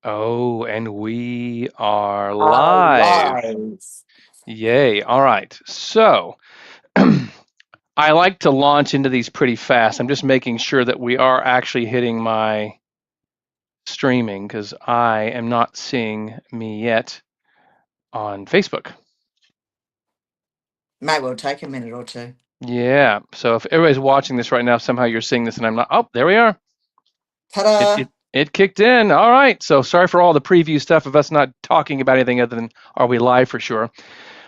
Oh, and we are Are live. live. Yay. All right. So I like to launch into these pretty fast. I'm just making sure that we are actually hitting my streaming because I am not seeing me yet on Facebook. May well take a minute or two. Yeah. So if everybody's watching this right now, somehow you're seeing this and I'm not. Oh, there we are. It, Ta-da! it, it kicked in. All right. So sorry for all the preview stuff of us not talking about anything other than are we live for sure.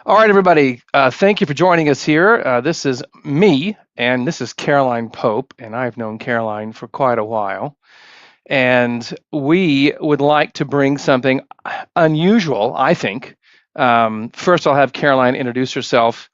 All right, everybody. Thank you for joining us here. This is me, and this is Caroline Pope, and I've known Caroline for quite a while. And we would like to bring something unusual, I think. First, I'll have Caroline introduce herself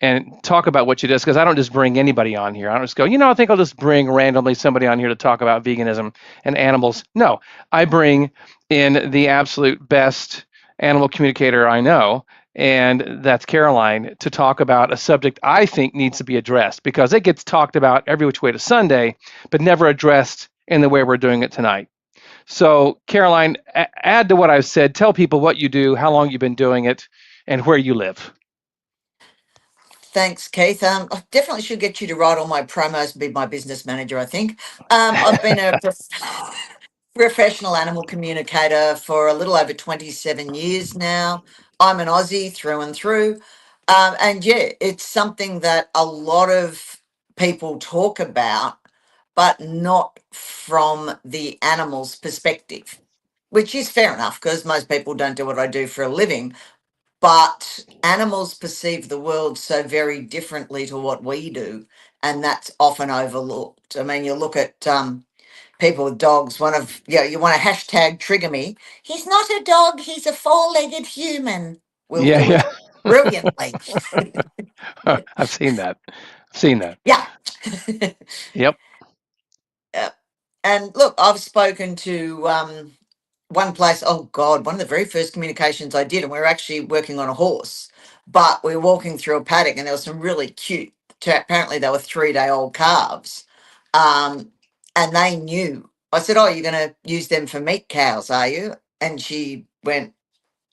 and talk about what she does, because I don't just bring anybody on here. I don't just go, I think I'll just bring randomly somebody on here to talk about veganism and animals. No, I bring in the absolute best animal communicator I know, and that's Caroline, to talk about a subject I think needs to be addressed because it gets talked about every which way to Sunday, but never addressed in the way we're doing it tonight. So, Caroline, add to what I've said. Tell people what you do, how long you've been doing it, and where you live. Thanks, Keith. I definitely should get you to write all my promos and be my business manager, I think. I've been a professional animal communicator for a little over 27 years now. I'm an Aussie through and through. And yeah, it's something that a lot of people talk about, but not from the animal's perspective, which is fair enough because most people don't do what I do for a living. But animals perceive the world so very differently to what we do, and that's often overlooked. I mean, you look at people with dogs. You want to hashtag trigger me. He's not a dog. He's a four-legged human. We'll Yeah, do it yeah. brilliantly. I've seen that. I've seen that. Yeah. Yep. Yeah. And look, I've spoken to one place. Oh God, one of the very first communications I did, and we were actually working on a horse, but we were walking through a paddock, and there were some really cute. Apparently, they were 3-day-old calves, um, and they knew. I said, "Oh, you're going to use them for meat cows, are you?" And she went,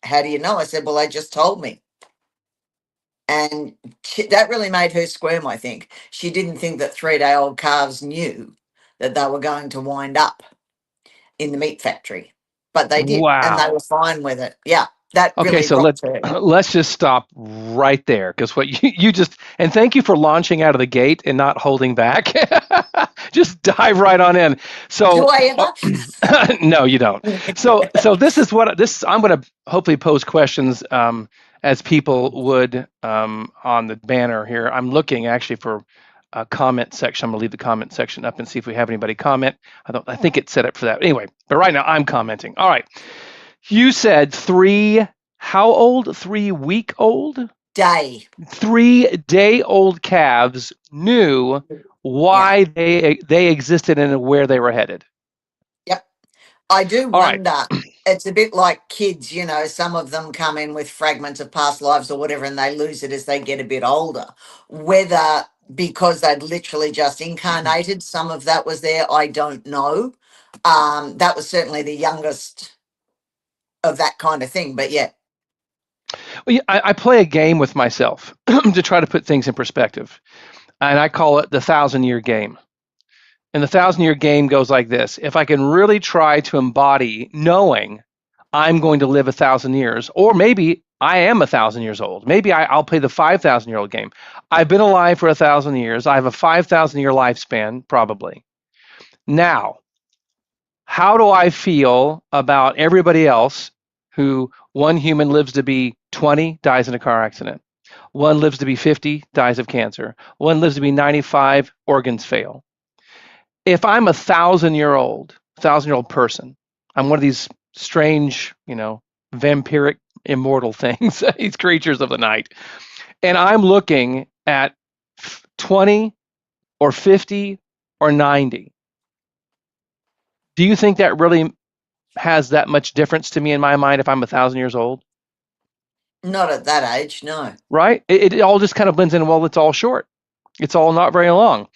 "How do you know?" I said, "Well, they just told me." And that really made her squirm, I think. She didn't think that 3-day-old calves knew that they were going to wind up in the meat factory, but they did, and they were Wow. fine with it. Yeah, that Okay, really so rocked her. let's just stop right there because what you just, and thank you for launching out of the gate and not holding back. Just dive right on in. Do So I ever? no, you don't. So this is what this I'm going to hopefully pose questions as people would on the banner here. I'm looking actually for a comment section. I'm going to leave the comment section up and see if we have anybody comment. I think it's set up for that. Anyway, but right now I'm commenting. All right. You said how old? 3-week old? Day. 3-day old calves knew Yeah. why they existed and where they were headed. Yep. I do All right. wonder. It's a bit like kids, some of them come in with fragments of past lives or whatever, and they lose it as they get a bit older. Whether because they'd literally just incarnated, some of that was there, I don't know. That was certainly the youngest of that kind of thing. But yeah, Well, yeah, I play a game with myself to try to put things in perspective, and I call it the 1,000-year game. And the 1,000-year game goes like this: if I can really try to embody knowing I'm going to live 1,000 years, or maybe I am 1,000 years old. Maybe I'll play the 5,000-year-old game. I've been alive for 1,000 years. I have a 5,000-year lifespan, probably. Now, how do I feel about everybody else who one human lives to be 20, dies in a car accident? One lives to be 50, dies of cancer. One lives to be 95, organs fail. If I'm 1,000-year-old person, I'm one of these strange, vampiric immortal things, these creatures of the night, and I'm looking at 20 or 50 or 90. Do you think that really has that much difference to me in my mind if I'm 1,000 years old? not at that age, no. Right? It all just kind of blends in. Well, it's all short. It's all not very long.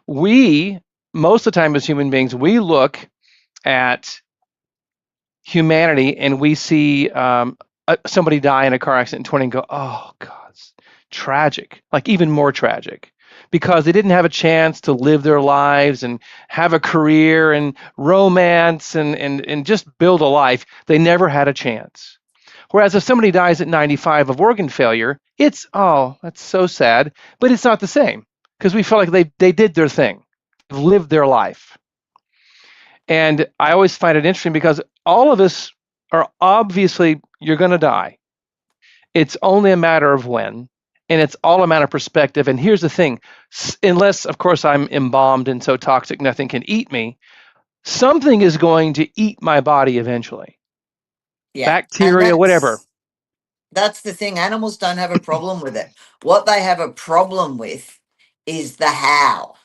We, most of the time as human beings, we look at humanity and we see somebody die in a car accident in 20 and go, oh, God, it's tragic, like even more tragic, because they didn't have a chance to live their lives and have a career and romance and just build a life. They never had a chance. Whereas if somebody dies at 95 of organ failure, it's, oh, that's so sad, but it's not the same because we feel like they did their thing, they've lived their life. And I always find it interesting because all of us are obviously, you're going to die. It's only a matter of when, and it's all a matter of perspective. And here's the thing, unless, of course, I'm embalmed and so toxic nothing can eat me, something is going to eat my body eventually. Yeah. And Bacteria, whatever. that's the thing. Animals don't have a problem with it. What they have a problem with is the how.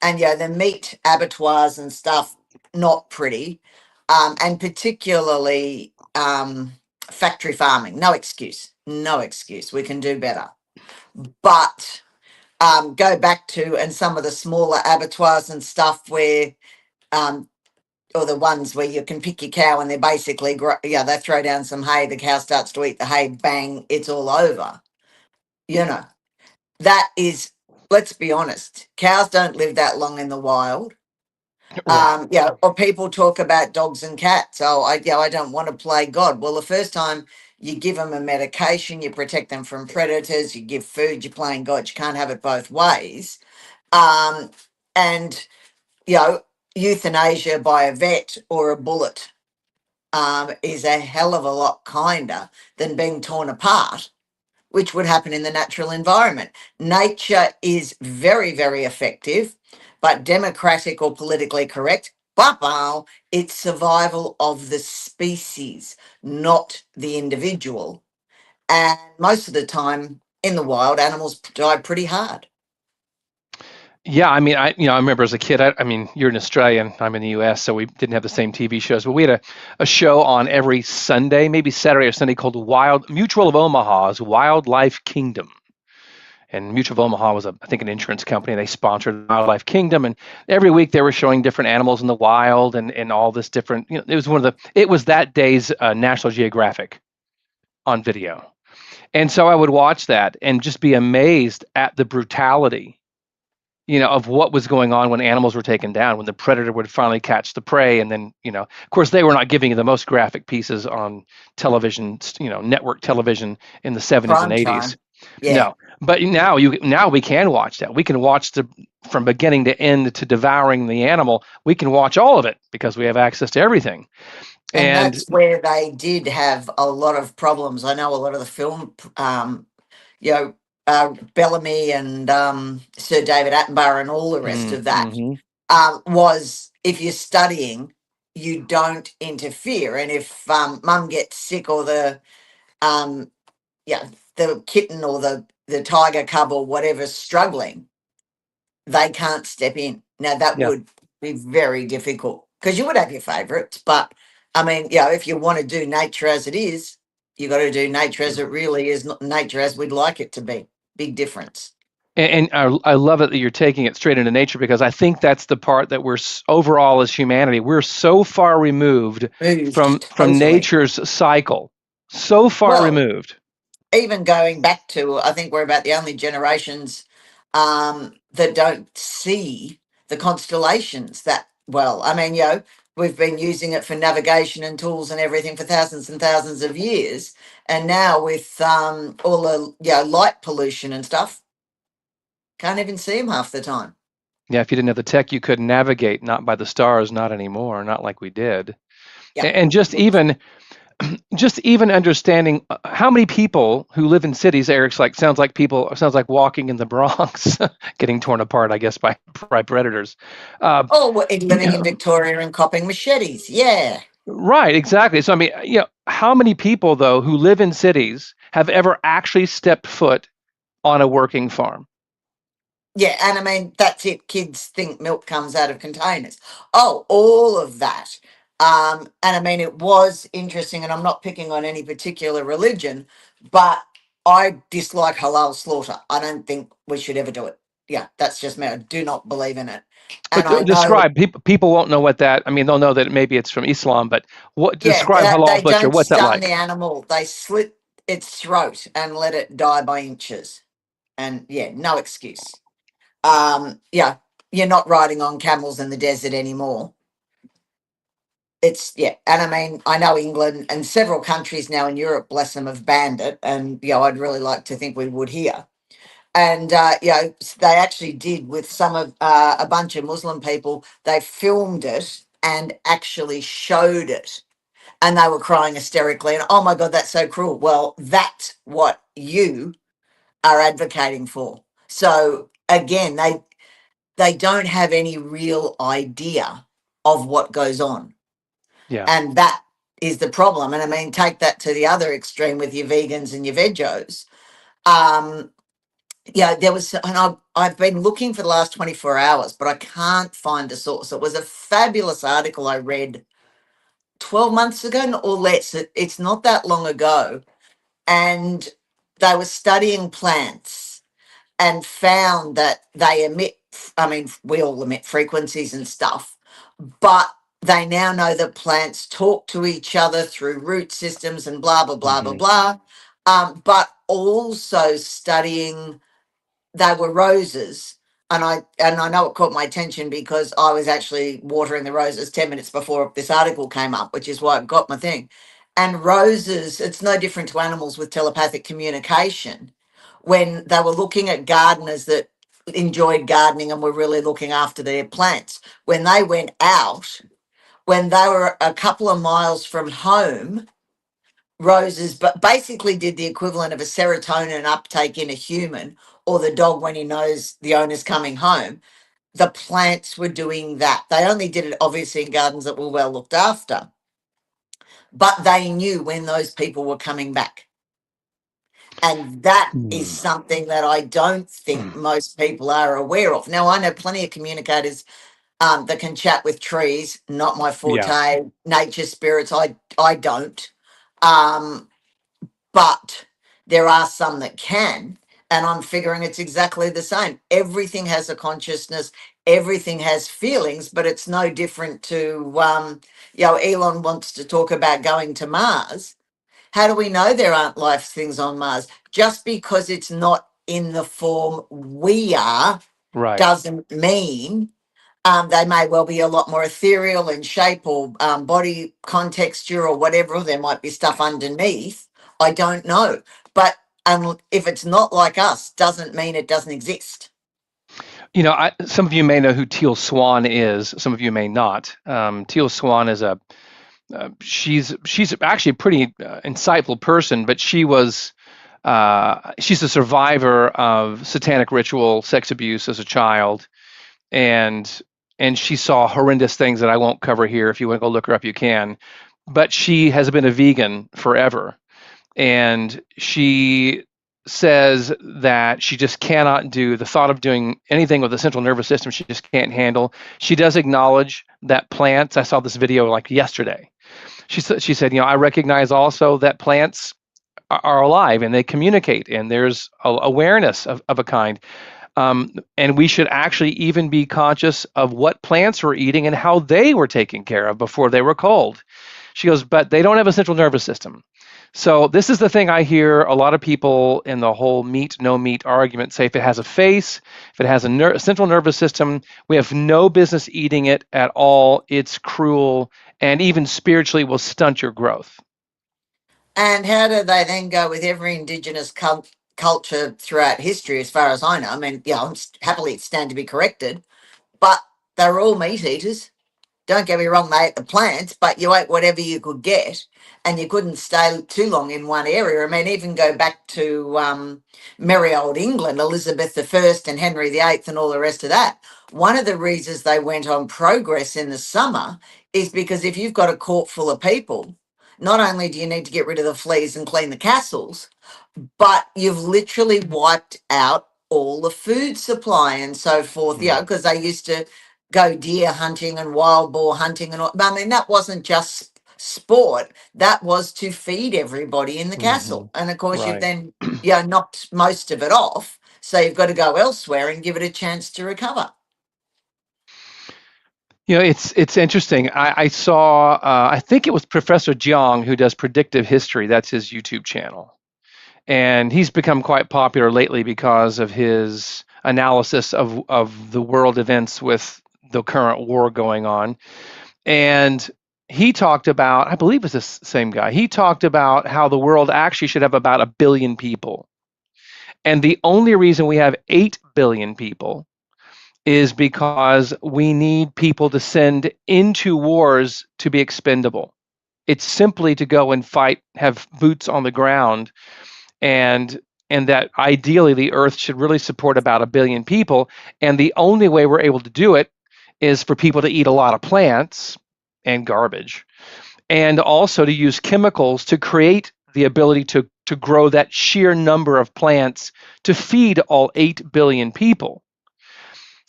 And yeah, the meat abattoirs and stuff, not pretty. And particularly factory farming. No excuse. No excuse. We can do better. But go back to and some of the smaller abattoirs and stuff where or the ones where you can pick your cow and they're basically they throw down some hay, the cow starts to eat the hay, bang, it's all over. You know, that is, let's be honest, cows don't live that long in the wild. Right. Yeah, or people talk about dogs and cats. Oh, I don't want to play God. Well, the first time you give them a medication, you protect them from predators, you give food, you're playing God. You can't have it both ways. Um, and euthanasia by a vet or a bullet is a hell of a lot kinder than being torn apart, which would happen in the natural environment. Nature is very, very effective, but democratic or politically correct, it's survival of the species, not the individual. And most of the time in the wild, animals die pretty hard. Yeah, I mean, I remember as a kid. I mean, you're an Australian, I'm in the U.S., so we didn't have the same TV shows, but we had a show on every Sunday, maybe Saturday or Sunday, called Mutual of Omaha's Wildlife Kingdom. And Mutual of Omaha was, I think, an insurance company. They sponsored Wildlife Kingdom, and every week they were showing different animals in the wild and all this different. It was that day's National Geographic on video, and so I would watch that and just be amazed at the brutality, of what was going on when animals were taken down, when the predator would finally catch the prey. And then, of course, they were not giving you the most graphic pieces on television, network television in the 70s and Prime 80s. time. Yeah. No, but now we can watch that. We can watch from beginning to end to devouring the animal. We can watch all of it because we have access to everything. And And that's where they did have a lot of problems. I know a lot of the film, you know, Bellamy and Sir David Attenborough and all the rest of that mm-hmm. was if you're studying, you don't interfere. And if mum gets sick or um, the kitten or the tiger cub or whatever's struggling, they can't step in. Now that Yeah. would be very difficult because you would have your favourites, but I mean, if you want to do nature as it is, you got to do nature as it really is, not nature as we'd like it to be. Big difference. And I love it that you're taking it straight into nature, because I think that's the part that overall as humanity, we're so far removed Moved from totally. nature's cycle, so far Well, removed. even going back to, I think we're about the only generations that don't see the constellations that well. I mean, we've been using it for navigation and tools and everything for thousands and thousands of years, and now with all the light pollution and stuff, can't even see them half the time. Yeah, if you didn't have the tech, you couldn't navigate, not by the stars, not anymore, not like we did. Yeah. And just even understanding how many people who live in cities, Eric's like sounds like walking in the Bronx, getting torn apart, I guess, by predators. Uh, Oh, we're living in Victoria and copping machetes. Yeah. Right, exactly. So I mean, how many people though who live in cities have ever actually stepped foot on a working farm? Yeah, and I mean that's it. Kids think milk comes out of containers. Oh, all of that. And I mean it was interesting, and I'm not picking on any particular religion, but I dislike halal slaughter. I don't think we should ever do it. yeah, that's just me. I do not believe in it. But And I know, describe, people won't know what that. I mean, they'll know that maybe it's from Islam, but what yeah, describe halal they butcher? don't What's that stun the like? animal. They slit its throat and let it die by inches. And yeah, no excuse. Yeah, you're not riding on camels in the desert anymore. It's yeah, and I mean, I know England and several countries now in Europe, bless them, have banned it, and I'd really like to think we would here. And they actually did with some of a bunch of Muslim people. They filmed it and actually showed it, and they were crying hysterically. And oh my god, that's so cruel. Well, that's what you are advocating for. So again, they don't have any real idea of what goes on. Yeah, And that is the problem. And I mean, take that to the other extreme with your vegans and your vegos. Um, there was, and I've been looking for the last 24 hours, but I can't find a source. It was a fabulous article I read 12 months ago or less. It's not that long ago. And they were studying plants and found that they emit, I mean, we all emit frequencies and stuff, but they now know that plants talk to each other through root systems and blah, blah, blah, blah, hmm blah. But also studying, they were roses. And I know it caught my attention because I was actually watering the roses 10 minutes before this article came up, which is why it got my thing. And roses, it's no different to animals with telepathic communication. When they were looking at gardeners that enjoyed gardening and were really looking after their plants, when they went out, when they were a couple of miles from home, roses but basically did the equivalent of a serotonin uptake in a human, or the dog when he knows the owner's coming home. The plants were doing that. They only did it obviously in gardens that were well looked after, but they knew when those people were coming back. And that is Mm. something that I don't think most people are aware of. Now, I know plenty of communicators that can chat with trees, not my Yeah. forte. Nature spirits, I don't. Um, but there are some that can. And I'm figuring it's exactly the same. Everything has a consciousness, everything has feelings, but it's no different to, Elon wants to talk about going to Mars. How do we know there aren't life things on Mars? Just because it's not in the form we are Right. doesn't mean they may well be a lot more ethereal in shape or body contexture or whatever. There might be stuff underneath. I don't know. But if it's not like us, doesn't mean it doesn't exist. Some of you may know who Teal Swan is. Some of you may not. Teal Swan is she's actually a pretty insightful person, but she's a survivor of satanic ritual sex abuse as a child, and she saw horrendous things that I won't cover here. If you want to go look her up, you can. But she has been a vegan forever, and she says that she just cannot do the thought of doing anything with the central nervous system. She just can't handle. She does acknowledge that plants. I saw this video like yesterday. She said, I recognize also that plants are alive and they communicate, and there's awareness of a kind. And we should actually even be conscious of what plants we're eating and how they were taken care of before they were cold. She goes, but they don't have a central nervous system. So this is the thing I hear a lot of people in the whole meat, no meat argument say: if it has a face, if it has a central nervous system, we have no business eating it at all. It's cruel and even spiritually will stunt your growth. And how do they then go with every indigenous culture throughout history, as far as I know? I mean, I'm happily stand to be corrected, but they're all meat eaters. Don't get me wrong, they ate the plants, but you ate whatever you could get, and you couldn't stay too long in one area. I mean, even go back to merry old England, Elizabeth I and Henry VIII and all the rest of that. One of the reasons they went on progress in the summer is because if you've got a court full of people, not only do you need to get rid of the fleas and clean the castles, but you've literally wiped out all the food supply and so forth, Mm. because they used to go deer hunting and wild boar hunting and all. I mean, that wasn't just sport, that was to feed everybody in the Hmm. castle. And of course, you've Right. then, knocked most of it off. So you've got to go elsewhere and give it a chance to recover. It's interesting. I saw, I think it was Professor Jiang who does predictive history. That's his YouTube channel. And he's become quite popular lately because of his analysis of the world events with the current war going on. And he talked about, I believe it's the same guy, he talked about how the world actually should have about 1 billion people. And the only reason we have 8 billion people is because we need people to send into wars to be expendable. It's simply to go and fight, have boots on the ground, and and that ideally the earth should really support about 1 billion people. And the only way we're able to do it is for people to eat a lot of plants and garbage, and also to use chemicals to create the ability to grow that sheer number of plants to feed all 8 billion people.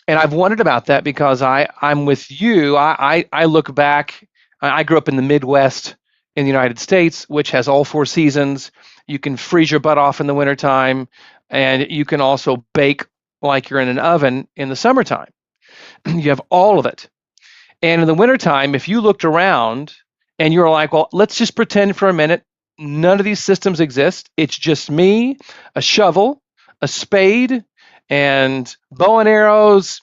And I've wondered about that because I'm with you. I look back. I grew up in the Midwest in the United States, which has all 4 seasons. You can freeze your butt off in the wintertime, and you can also bake like you're in an oven in the summertime. You have all of it. And in the wintertime, if you looked around and you were like, well, let's just pretend for a minute none of these systems exist. It's just me, a shovel, a spade, and bow and arrows,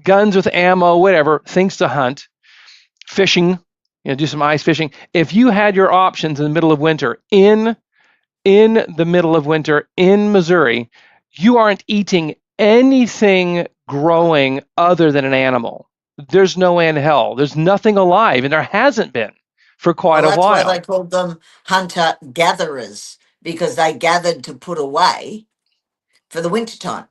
guns with ammo, whatever, things to hunt, fishing, do some ice fishing. If you had your options in the middle of winter, in the middle of winter in Missouri, you aren't eating anything growing other than an animal. There's no way in hell. There's nothing alive, and there hasn't been for Well, quite a that's why they while. called them hunter gatherers, because they gathered to put away for the wintertime.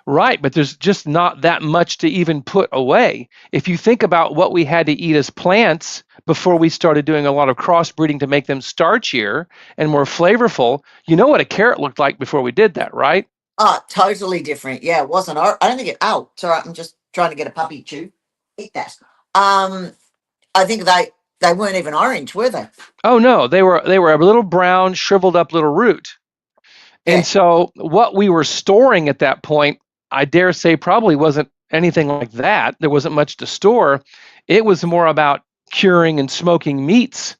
Right, but there's just not that much to even put away. If you think about what we had to eat as plants before we started doing a lot of crossbreeding to make them starchier and more flavorful, you know what a carrot looked like before we did that, right? Oh, totally different. Yeah, it wasn't. I don't think it. Oh, it's all right. I'm just trying to get a puppy chew. Eat that. Um, I think they weren't even orange, were they? Oh no, they were a little brown, shriveled up little root. And Yeah. so what we were storing at that point, I dare say probably wasn't anything like that. There wasn't much to store. It was more about curing and smoking meats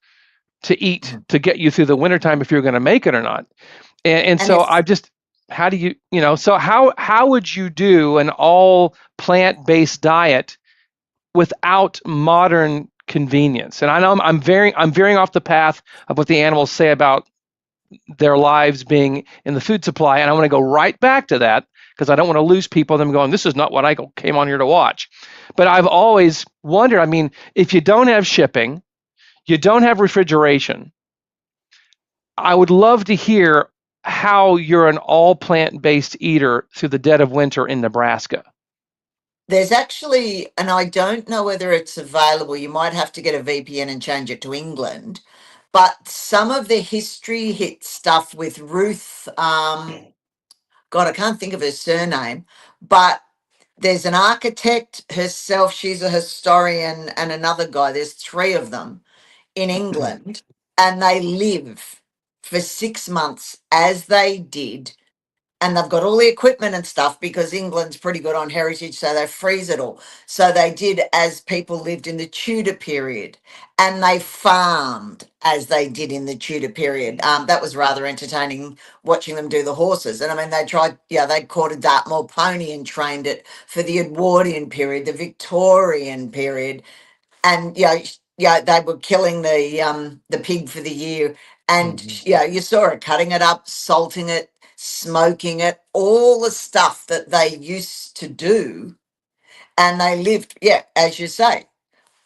to eat Mhm. to get you through the wintertime if you're going to make it or not. And And so if I just, how do so how would you do an all plant-based diet without modern convenience? And I know I'm veering off the path of what the animals say about their lives being in the food supply. And I want to go right back to that because I don't want to lose people, them going, this is not what I came on here to watch. But I've always wondered, I mean, if you don't have shipping, you don't have refrigeration, I would love to hear how you're an all plant-based eater through the dead of winter in Nebraska. there's actually, and I don't know whether it's available. You might have to get a VPN and change it to England. But some of the history hit stuff with Ruth. God, I can't think of her surname, but there's an architect herself. She's a historian, and another guy. There's three of them in England, and they live for 6 months as they did, and they've got all the equipment and stuff because England's pretty good on heritage, so they freeze it all. So they did as people lived in the Tudor period, and they farmed as they did in the Tudor period. That was rather entertaining watching them do the horses. And I mean, they tried, yeah, they caught a Dartmoor pony and trained it for the Edwardian period, the Victorian period, and yeah, they were killing the pig for the year, and Mhm. yeah, you saw it cutting it up, salting it, smoking it, all the stuff that they used to do, and they lived, yeah, as you say,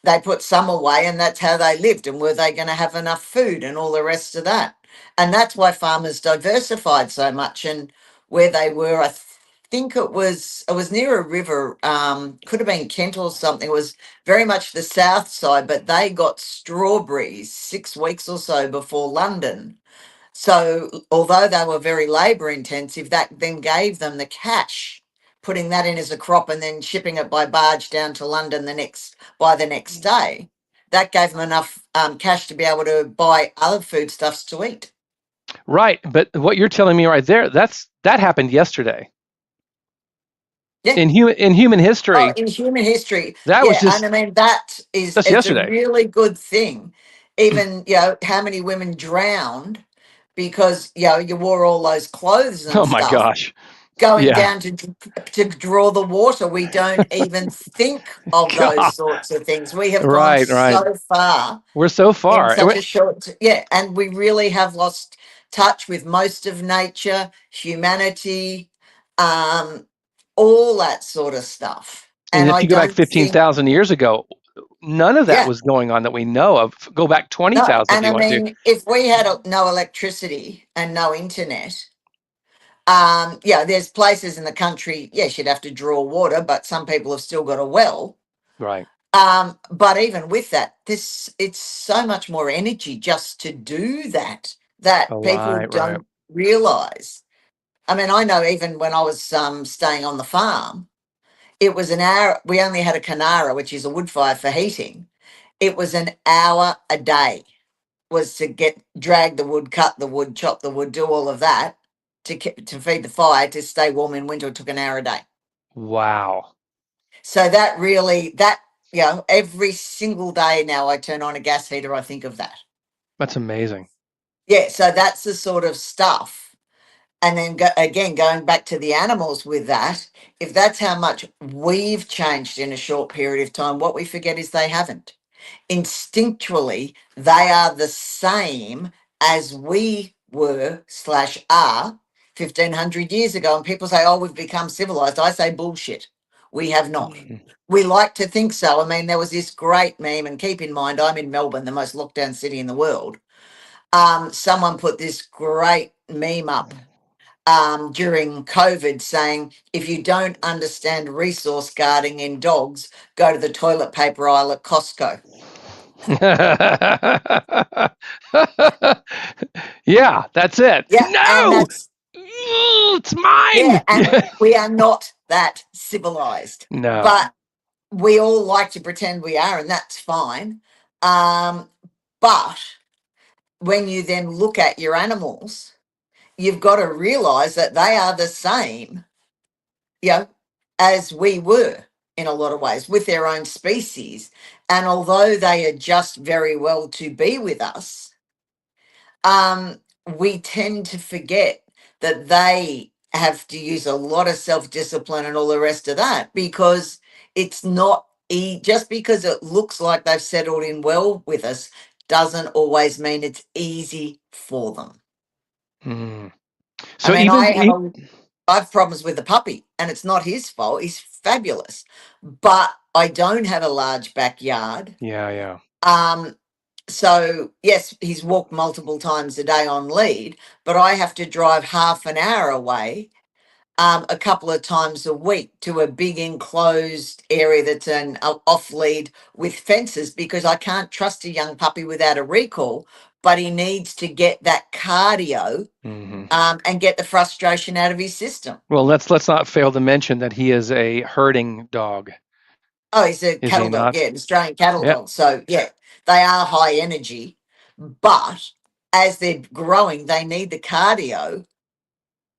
they put some away and that's how they lived, and were they going to have enough food and all the rest of that. And that's why farmers diversified so much. And where they were, I think it was near a river, could have been Kent or something. It was very much the south side, but they got strawberries 6 weeks or so before London. So, although they were very labor intensive, that then gave them the cash, putting that in as a crop and then shipping it by barge down to London the next day. That gave them enough cash to be able to buy other foodstuffs to eat. Right, but what you're telling me right there, that happened yesterday. Yeah. In human Oh, history, in human history, that was yeah, and just I mean that is that's it's a yesterday. really good thing. Even how many women drowned because you wore all those clothes and Oh my stuff, gosh. going Yeah. down to draw the water. We don't even think of those God. sorts of things. We have gone Right, right. so far We're so in far. such a and we really have lost touch with most of nature, humanity, um, all that sort of stuff. And And if I you go back don't think, 15,000 years ago, none of that yeah, was going on that we know of. Go back no. 20,000 if And you I want to. mean, if we had no electricity and no internet, there's places in the country, yes, you'd have to draw water, but some people have still got a well. Right. But even with that, this it's so much more energy just to do that Oh, that people right, right. don't realize. I mean, I know even when I was staying on the farm, it was an hour. We only had a canara, which is a wood fire for heating. It was an hour a day was to drag the wood, cut the wood, chop the wood, do all of that to feed the fire to stay warm in winter. It took an hour a day. Wow. So every single day now I turn on a gas heater, I think of that. That's amazing. Yeah, so that's the sort of stuff. And then again, going back to the animals with that, if that's how much we've changed in a short period of time, what we forget is they haven't. Instinctually, they are the same as we were slash are 1500 years ago. And people say, oh, we've become civilized. I say bullshit. We have not. Mhm. We like to think so. I mean, there was this great meme, and keep in mind, I'm in Melbourne, the most locked down city in the world. Someone put this great meme up during COVID saying, if you don't understand resource guarding in dogs, go to the toilet paper aisle at Costco. Yeah, that's it. Yeah, and No, that's it's mine. and we are not that civilized, No. but we all like to pretend we are, and that's fine. Um, but when you then look at your animals, you've got to realize that they are the same, you know, as we were in a lot of ways with their own species. And although they adjust very well to be with us, um, we tend to forget that they have to use a lot of self discipline and all the rest of that because it's not just because it looks like they've settled in well with us doesn't always mean it's easy for them. Mm. I So mean, even I have problems with the puppy, and it's not his fault. He's fabulous, but I don't have a large backyard. yeah, yeah. Um, so yes, he's walked multiple times a day on lead, but I have to drive half an hour away, a couple of times a week to a big enclosed area that's an off lead with fences because I can't trust a young puppy without a recall. But he needs to get that cardio Hmm. and get the frustration out of his system. Well, let's not fail to mention that he is a herding dog. Oh, he's a Is he cattle dog, not? yeah, an Australian cattle Yeah. dog. So yeah, they are high energy, but as they're growing, they need the cardio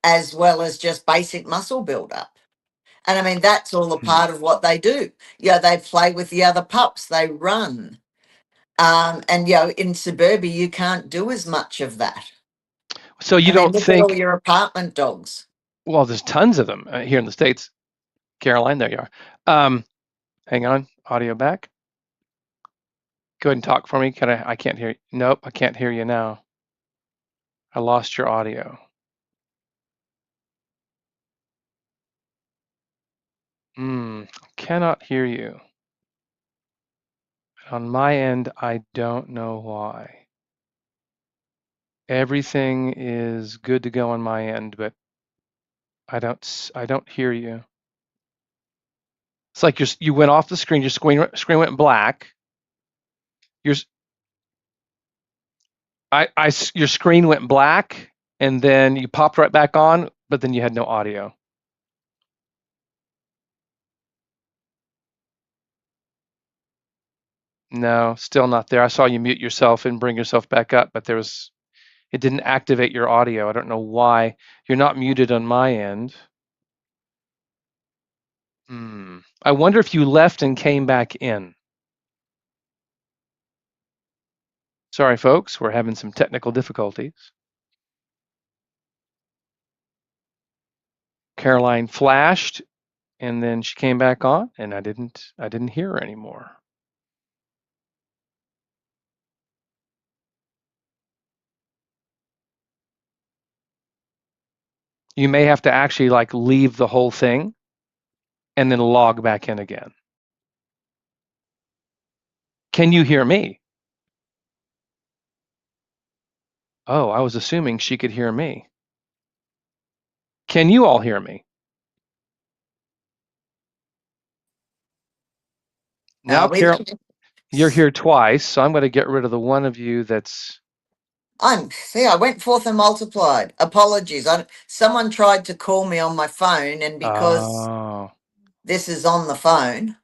as well as just basic muscle buildup. And I mean, that's all a Hmm. part of what they do. They play with the other pups, they run. And in suburbia, you can't do as much of that. So you I mean, don't look at all think? your apartment dogs. Well, there's tons of them here in the States. Caroline, there you are. Hang on, audio back. Go ahead and talk for me. Can I? I can't hear you. Nope, I can't hear you now. I lost your audio. Cannot hear you. On my end, I don't know why. Everything is good to go on my end, but I don't hear you. It's like you went off the screen. Your screen went black. Your your screen went black, and then you popped right back on, but then you had no audio. No, still not there. I saw you mute yourself and bring yourself back up, but it didn't activate your audio. I don't know why. You're not muted on my end. I wonder if you left and came back in. Sorry, folks, we're having some technical difficulties. Caroline flashed and then she came back on and I didn't hear her anymore. You may have to actually like leave the whole thing and then log back in again. Can you hear me? Oh, I was assuming she could hear me. Can you all hear me? Now, We Carol, you're here twice, so I'm going to get rid of the one of you that's. I went forth and multiplied. Apologies. Someone tried to call me on my phone, and because Oh, this is on the phone,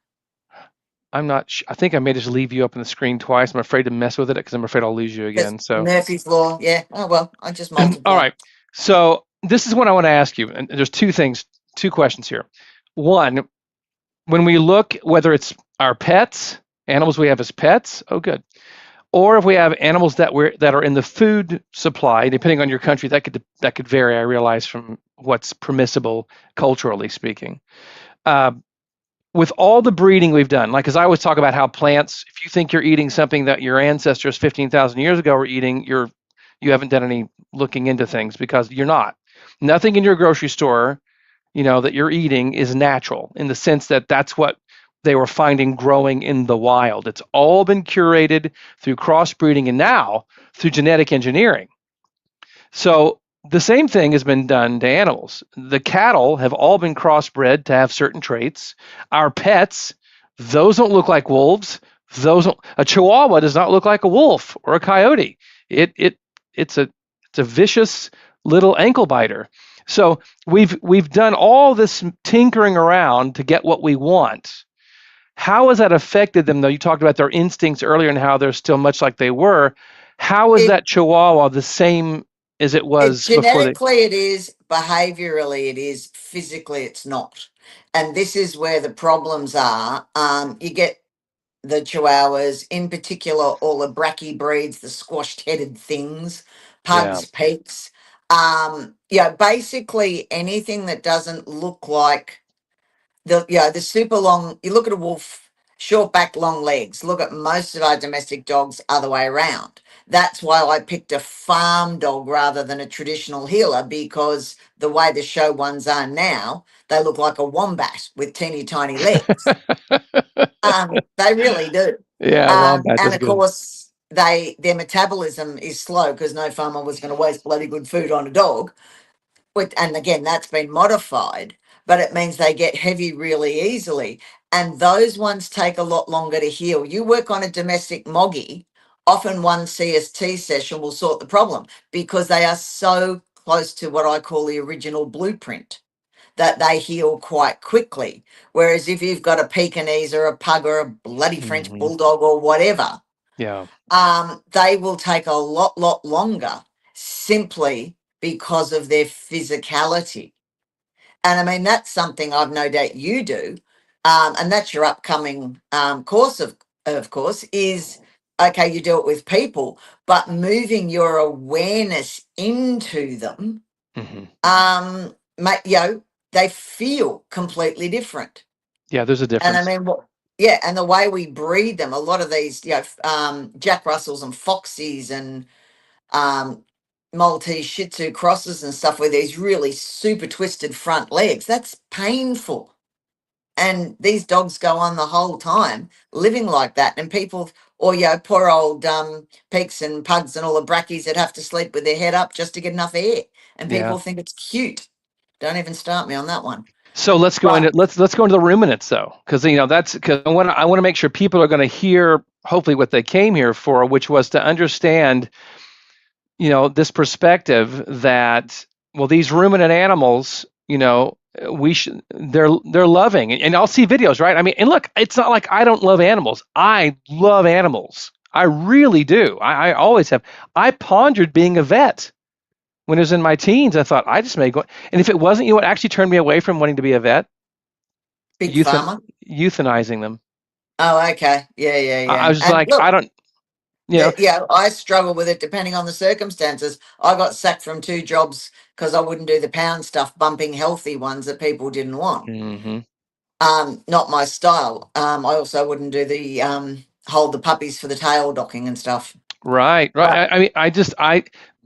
I'm not. I think I may just leave you up on the screen twice. I'm afraid to mess with it because I'm afraid I'll lose you it's again. So, Murphy's Law. Yeah. Oh, well, I just all multiplied. right. So this is what I want to ask you, and there's two questions here. One, when we look, whether it's our pets, animals we have as pets, oh good, or if we have animals that are in the food supply, depending on your country, that could vary. I realize from what's permissible culturally speaking. Uh, with all the breeding we've done, like as I always talk about how plants, if you think you're eating something that your ancestors 15,000 years ago were eating, you haven't done any looking into things because you're not. Nothing in your grocery store, that you're eating is natural in the sense that that's what they were finding growing in the wild. It's all been curated through crossbreeding and now through genetic engineering. So the same thing has been done to animals. The cattle have all been crossbred to have certain traits. Our pets, those don't look like wolves. A chihuahua does not look like a wolf or a coyote. It's a vicious little ankle biter. So we've done all this tinkering around to get what we want. How has that affected them, though? You talked about their instincts earlier and how they're still much like they were. How is It, that chihuahua the same as it was before they? genetically, it is. Behaviorally, it is. Physically, it's not. And this is where the problems are. You get the chihuahuas, in particular, all the bracky breeds, the squashed headed things, Yeah. pugs, peaks. Basically anything that doesn't look like the super long. You look at a wolf, short back, long legs. Look at most of our domestic dogs, other way around. That's why I picked a farm dog rather than a traditional heeler, because the way the show ones are now, they look like a wombat with teeny tiny legs. They really do. Yeah, wombat, And that's of good. course, their metabolism is slow because no farmer was going to waste bloody good food on a dog. And again, that's been modified, but it means they get heavy really easily. And those ones take a lot longer to heal. You work on a domestic moggy, often one CST session will sort the problem because they are so close to what I call the original blueprint that they heal quite quickly. Whereas if you've got a Pekingese or a pug or a bloody French Hmm. bulldog or whatever, Yeah. they will take a lot longer simply because of their physicality. And I mean, that's something I've no doubt you do. And that's your upcoming course, of course, is okay, you do it with people, but moving your awareness into them, Hmm. they feel completely different. Yeah, there's a And I difference. mean, yeah, and the way we breed them, a lot of these, Jack Russells and Foxies and um, Maltese Shih Tzu crosses and stuff with these really super twisted front legs, that's painful. And these dogs go on the whole time living like that. And people, or, poor old peaks and pugs and all the brackies that have to sleep with their head up just to get enough air. And Yeah. people think it's cute. Don't even start me on that one. So let's go But into let's go into the ruminants though, because that's because I want to make sure people are going to hear hopefully what they came here for, which was to understand this perspective that, well, these ruminant animals, they're loving, and I'll see videos, right? I mean, and look, it's not like I don't love animals. I love animals. I really do. I always have. I pondered being a vet when I was in my teens. I thought I just may go, and if it wasn't, what actually turned me away from wanting to be a vet? Big euthan- pharma. euthanizing them. Oh, okay. Yeah, yeah, I yeah. was just And like, I look, don't, you know. yeah, I struggle with it depending on the circumstances. I got sacked from two jobs because I wouldn't do the pound stuff, bumping healthy ones that people didn't want. Hmm. Not my style. I also wouldn't do the hold the puppies for the tail docking and stuff. Right, right. But I mean,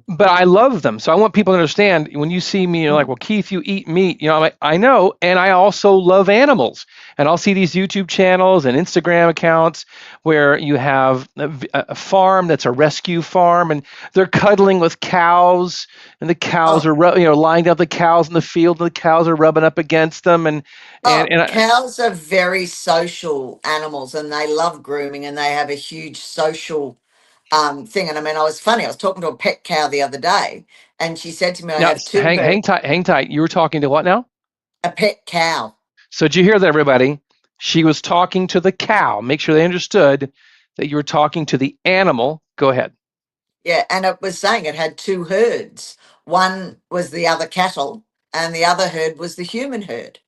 but I love them. So I want people to understand when you see me, you're like, well, Keith, you eat meat. I'm like, I know. And I also love animals. And I'll see these YouTube channels and Instagram accounts where you have a farm that's a rescue farm and they're cuddling with cows and the cows oh, are, lying up the cows in the field and the cows are rubbing up against them. oh, And cows are very social animals and they love grooming and they have a huge social thing. And I mean, I was funny. I was talking to a pet cow the other day, and she said to me, "I now have two hang her tight, hang tight. You were talking to what now? a pet cow." So did you hear that, everybody? She was talking to the cow. Make sure they understood that you were talking to the animal. Go ahead. Yeah, and it was saying it had two herds. One was the other cattle, and the other herd was the human herd.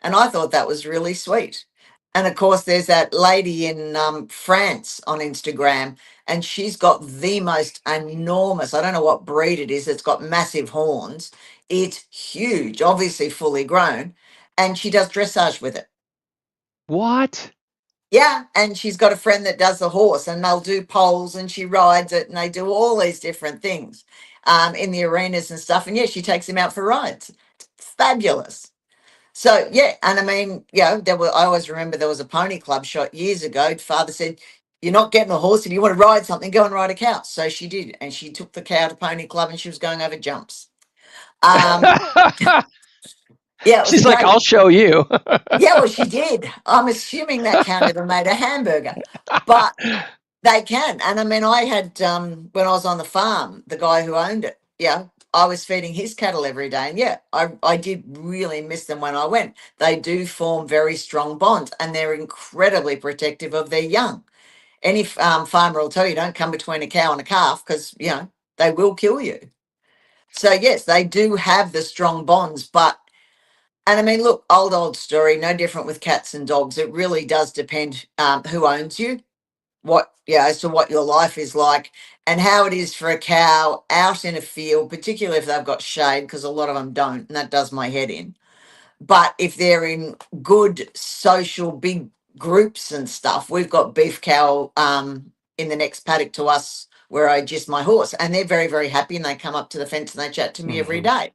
And I thought that was really sweet. And of course, there's that lady in France on Instagram, and she's got the most enormous, I don't know what breed it is, it's got massive horns. It's huge, obviously fully grown, and she does dressage with it. What? Yeah, and she's got a friend that does the horse, and they'll do poles, and she rides it, and they do all these different things in the arenas and stuff. And yeah, she takes him out for rides. It's fabulous. So yeah, and I mean, there were. I always remember there was a pony club shot years ago. Father said, "You're not getting a horse. If you want to ride something, go and ride a cow." So she did, and she took the cow to pony club, and she was going over jumps. Um, yeah, it was She's like, great. I'll show you. Yeah, well, she did. I'm assuming that cow never made a hamburger, but they can. And I mean, I had when I was on the farm, the guy who owned it, yeah, I was feeding his cattle every day. And yeah, I did really miss them when I went. They do form very strong bonds and they're incredibly protective of their young. Any farmer will tell you don't come between a cow and a calf because, they will kill you. So, yes, they do have the strong bonds. And I mean, look, old story, no different with cats and dogs. It really does depend who owns you, as to what your life is like and how it is for a cow out in a field, particularly if they've got shade, because a lot of them don't, and that does my head in. But if they're in good social big groups and stuff, we've got beef cow in the next paddock to us where I gist my horse, and they're very, very happy, and they come up to the fence and they chat to me every Hmm. day.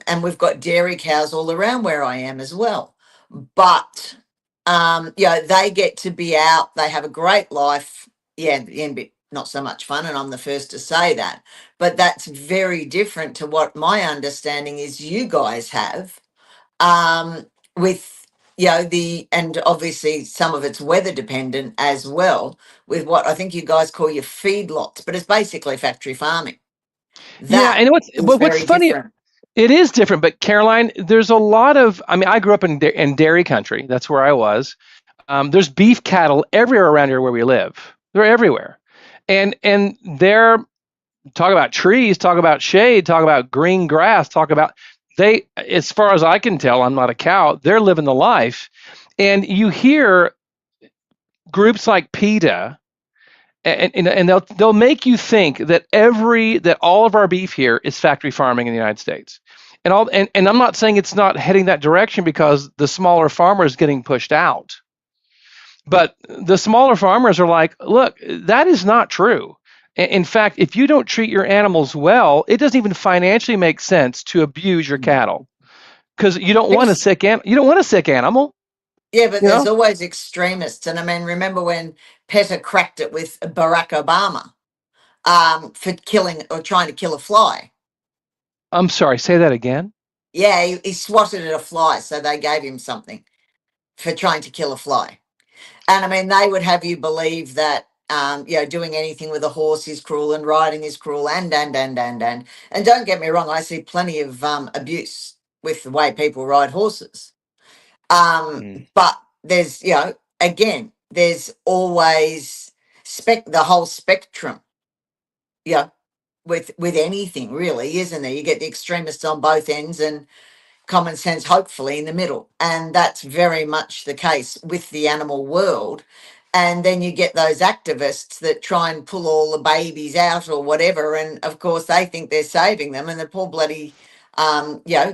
And we've got dairy cows all around where I am as well. But they get to be out, they have a great life. Yeah, the end bit not so much fun, and I'm the first to say that. But that's very different to what my understanding is you guys have. With the and obviously some of it's weather dependent as well, with what I think you guys call your feedlots, but it's basically factory farming. Yeah, That and is what's very funny, different. it is different. But Caroline, there's a lot of. I mean, I grew up in dairy country. That's where I was. There's beef cattle everywhere around here where we live. They're everywhere, and they're talk about trees, talk about shade, talk about green grass, talk about they. As far as I can tell, I'm not a cow. They're living the life, and you hear groups like PETA and they'll make you think that all of our beef here is factory farming in the United States. And I'm not saying it's not heading that direction because the smaller farmers getting pushed out. But the smaller farmers are like, look, that is not true. In fact, if you don't treat your animals well, it doesn't even financially make sense to abuse your cattle because Yes. you don't want a sick animal, Yeah, but you there's know? always extremists. And I mean, remember when PETA cracked it with Barack Obama for killing or trying to kill a fly? I'm sorry, say that again. Yeah, he swatted at a fly, so they gave him something for trying to kill a fly. And I mean, they would have you believe that, doing anything with a horse is cruel and riding is cruel and. And don't get me wrong, I see plenty of abuse with the way people ride horses. Mm. But there's, again, there's always the whole spectrum, yeah, with anything really, isn't there? You get the extremists on both ends, and common sense, hopefully, in the middle. And that's very much the case with the animal world. And then you get those activists that try and pull all the babies out or whatever. And of course, they think they're saving them. And the poor bloody,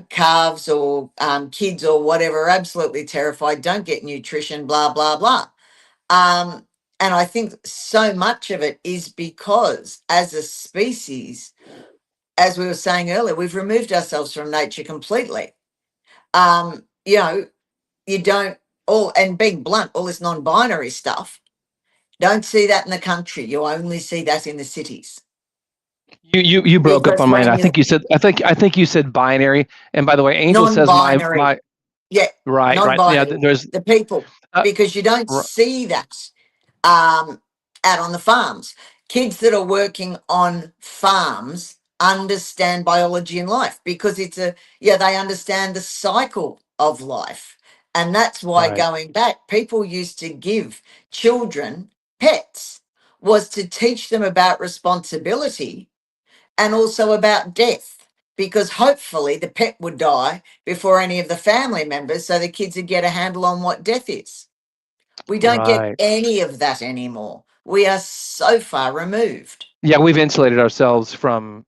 calves or kids or whatever are absolutely terrified, don't get nutrition, blah, blah, blah. And I think so much of it is because as a species, as we were saying earlier, we've removed ourselves from nature completely. You know, you don't all, and being blunt, all this non-binary stuff, don't see that in the country. You only see that in the cities. You broke up Because on mine. when I you think you said you said binary. And by the way, Angel says non-binary, my yeah, right. Yeah, non-binary, there's the people, uh, because you don't see that um, out on the farms. Kids that are working on farms understand biology and life because they understand the cycle of life. And that's why right. going back, people used to give children pets was to teach them about responsibility and also about death because hopefully the pet would die before any of the family members so the kids would get a handle on what death is. We don't get Right. any of that anymore. We are so far removed. Yeah, we've insulated ourselves from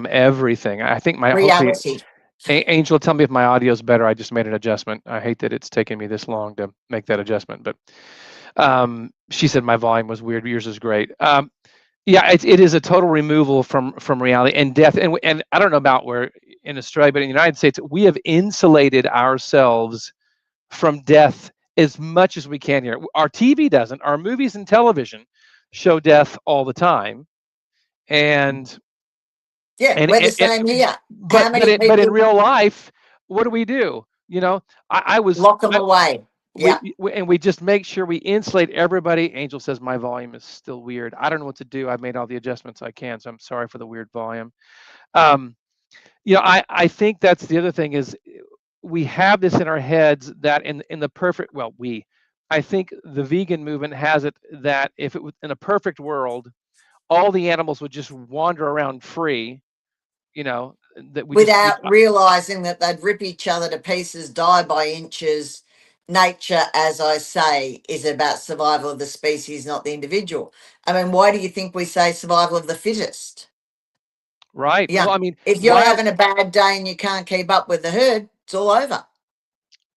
everything. I think my hopefully Reality. Angel, tell me if my audio is better. I just made an adjustment. I hate that it's taken me this long to make that adjustment, but she said my volume was weird. Yours is great. Yeah, it is a total removal from reality and death. And I don't know about where in Australia, but in the United States, we have insulated ourselves from death as much as we can here. Our TV doesn't. Our movies and television show death all the time, and Yeah, and we're the same here. How but many but in people real life, what do we do? You know, I was lock them away? Yeah. we just make sure we insulate everybody. Angel says my volume is still weird. I don't know what to do. I've made all the adjustments I can, so I'm sorry for the weird volume. Um, I think that's the other thing is we have this in our heads that in the perfect I think the vegan movement has it that if it was in a perfect world, all the animals would just wander around free. You know that we Without realizing that they'd rip each other to pieces, die by inches. Nature, as I say, is about survival of the species, not the individual. I mean, why do you think we say survival of the fittest? right. Yeah. Well, I mean, If you're wild. having a bad day and you can't keep up with the herd, it's all over.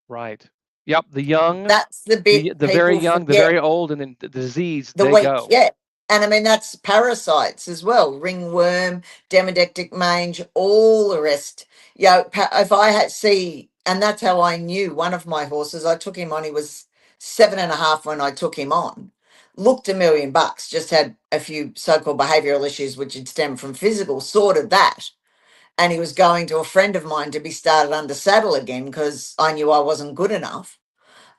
Right. Yep. The young, That's the bit the very people young, the forget. very old, and then the disease. The They weak, go. yeah. And I mean, that's parasites as well, ringworm, demodectic mange, all the rest. If I had see, and that's how I knew one of my horses, I took him on, he was 7.5 when I took him on. Looked $1 million, just had a few so called behavioral issues which had stemmed from physical, sorted that. And he was going to a friend of mine to be started under saddle again because I knew I wasn't good enough.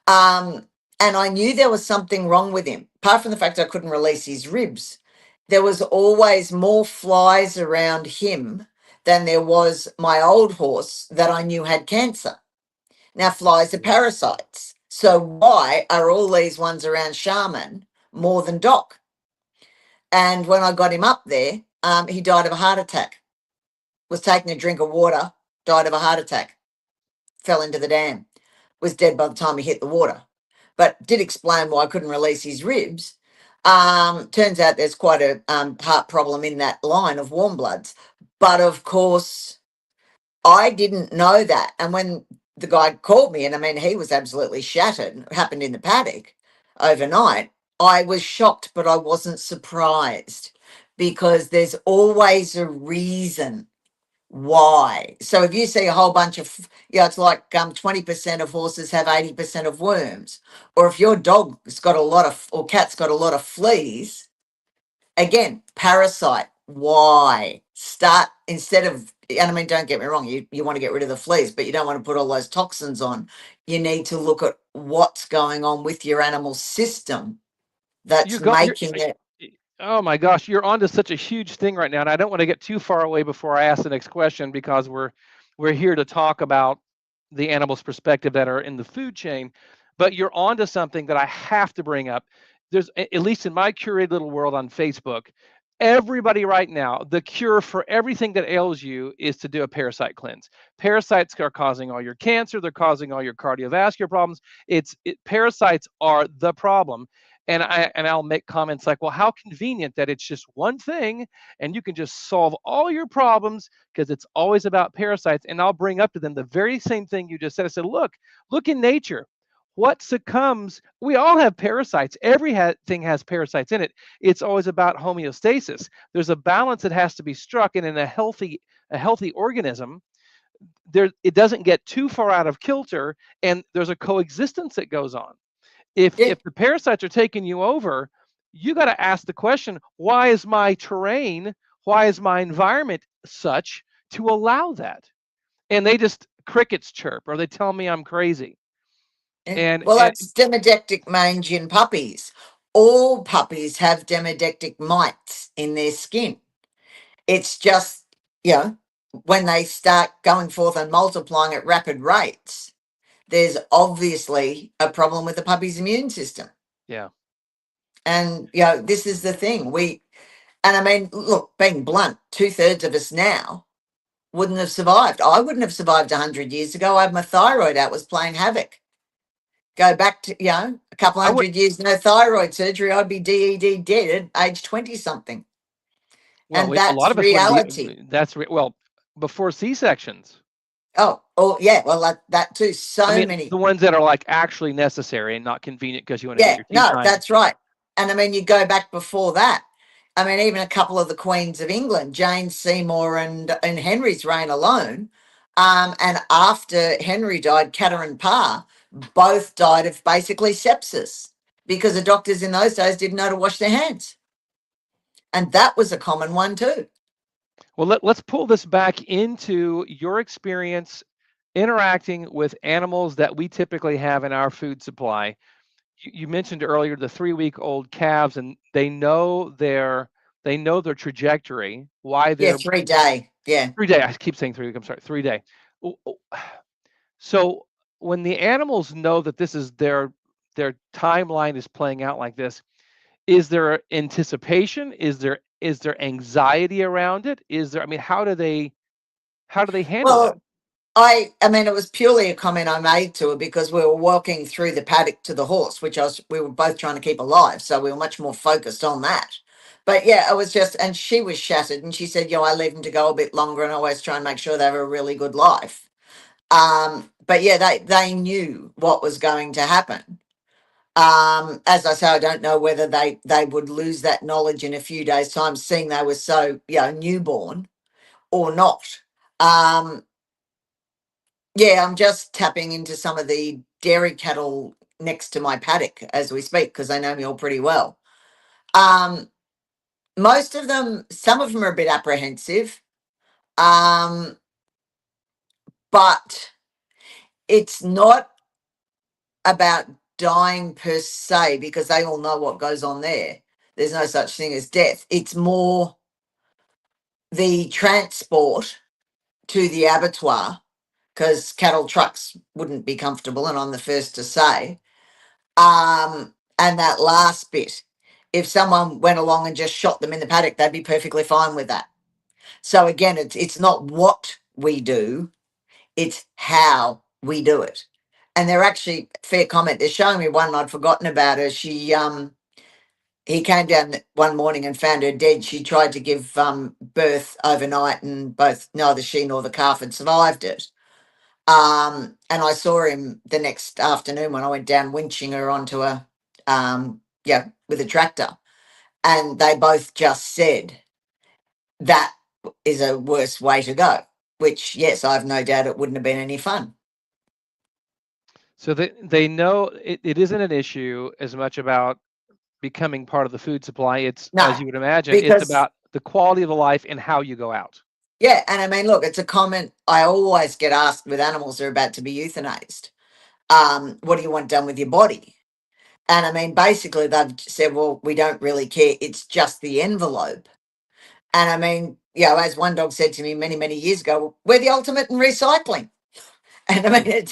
Um, and I knew there was something wrong with him. Apart from the fact I couldn't release his ribs, there was always more flies around him than there was my old horse that I knew had cancer. Now, flies are parasites. So why are all these ones around Shaman more than Doc? And when I got him up there, he died of a heart attack. Was taking a drink of water, died of a heart attack, fell into the dam, was dead by the time he hit the water. But did explain why I couldn't release his ribs. Turns out there's quite a heart problem in that line of warm bloods. But of course, I didn't know that. And when the guy called me, and I mean, he was absolutely shattered, it happened in the paddock overnight, I was shocked, but I wasn't surprised because there's always a reason why. So if you see a whole bunch of, it's like 20% of horses have 80% of worms. Or if your dog's got a lot of, or cat's got a lot of fleas, again, parasite. Why? Start instead of, and I mean, don't get me wrong, you want to get rid of the fleas, but you don't want to put all those toxins on. You need to look at what's going on with your animal system You're that's go. making it. Oh my gosh, you're onto such a huge thing right now, and I don't want to get too far away before I ask the next question because we're here to talk about the animals' perspective that are in the food chain. But you're onto something that I have to bring up. There's at least in my curated little world on Facebook, everybody right now, the cure for everything that ails you is to do a parasite cleanse. Parasites are causing all your cancer, they're causing all your cardiovascular problems. Parasites are the problem. And I'll make comments like, well, how convenient that it's just one thing and you can just solve all your problems because it's always about parasites. And I'll bring up to them the very same thing you just said. I said, look in nature. What succumbs? We all have parasites. Everything has parasites in it. It's always about homeostasis. There's a balance that has to be struck, and in a healthy organism, it doesn't get too far out of kilter, and there's a coexistence that goes on. If Yeah. the parasites are taking you over, you got to ask the question: why is my terrain, why is my environment such to allow that? And they just crickets chirp, or they tell me I'm crazy. Yeah. And Well, and that's demodectic mange in puppies. All puppies have demodectic mites in their skin. It's just, you know, when they start going forth and multiplying at rapid rates, there's obviously a problem with the puppy's immune system. yeah, And, this is the thing. And I mean, look, being blunt, 2/3 of us now wouldn't have survived. I wouldn't have survived 100 years ago. I had my thyroid out, was playing havoc. Go back to, a couple I would. 100 years, no thyroid surgery, I'd be DED dead at age 20 something. Well, And a lot that's of us wouldn't be. reality. Well, before C-sections. Oh, yeah. Well, that too. I So mean, many. the ones that are like actually necessary and not convenient because you want to get Yeah, your tea no, time. that's right. And I mean, you go back before that. I mean, even a couple of the queens of England, Jane Seymour and Henry's reign alone. And after Henry died, Catherine Parr both died of basically sepsis because the doctors in those days didn't know to wash their hands. And that was a common one too. Well, let's pull this back into your experience interacting with animals that we typically have in our food supply. You mentioned earlier the 3-week-old calves, and they know their trajectory, why Yeah, they're 3 day. Yeah. 3 day. I keep saying 3 week. I'm sorry, 3 day. So when the animals know that this is their timeline is playing out like this, is there anticipation? Is there anxiety around it? I mean, how do they handle that? Well, I mean, it was purely a comment I made to her because we were walking through the paddock to the horse, which we were both trying to keep alive. So we were much more focused on that. But yeah, it was just, and she was shattered and she said, I leave them to go a bit longer and always try and make sure they have a really good life. But yeah, they knew what was going to happen. As I say, I don't know whether they would lose that knowledge in a few days' time, seeing they were so, newborn or not. Um, Yeah, I'm just tapping into some of the dairy cattle next to my paddock as we speak because they know me all pretty well. Um, Most of them, some of them are a bit apprehensive, um, but it's not about dying per se because they all know what goes on there. There's no such thing as death. It's more the transport to the abattoir because cattle trucks wouldn't be comfortable, and I'm the first to say. And that last bit, if someone went along and just shot them in the paddock, they'd be perfectly fine with that. So again, it's not what we do, it's how we do it. And they're actually fair comment. They're showing me one I'd forgotten about her. He came down one morning and found her dead. She tried to give birth overnight, and both neither she nor the calf had survived it. And I saw him the next afternoon when I went down winching her onto with a tractor. And they both just said that is a worse way to go, which, yes, I've no doubt it wouldn't have been any fun. So they know it isn't an issue as much about becoming part of the food supply. It's, No, as you would imagine, it's because, about the quality of the life and how you go out. yeah, and I mean, look, it's a comment I always get asked with animals that are about to be euthanized. What do you want done with your body? And I mean, basically, they've said, well, we don't really care. It's just the envelope. And I mean, as one dog said to me many, many years ago, we're the ultimate in recycling. And I mean,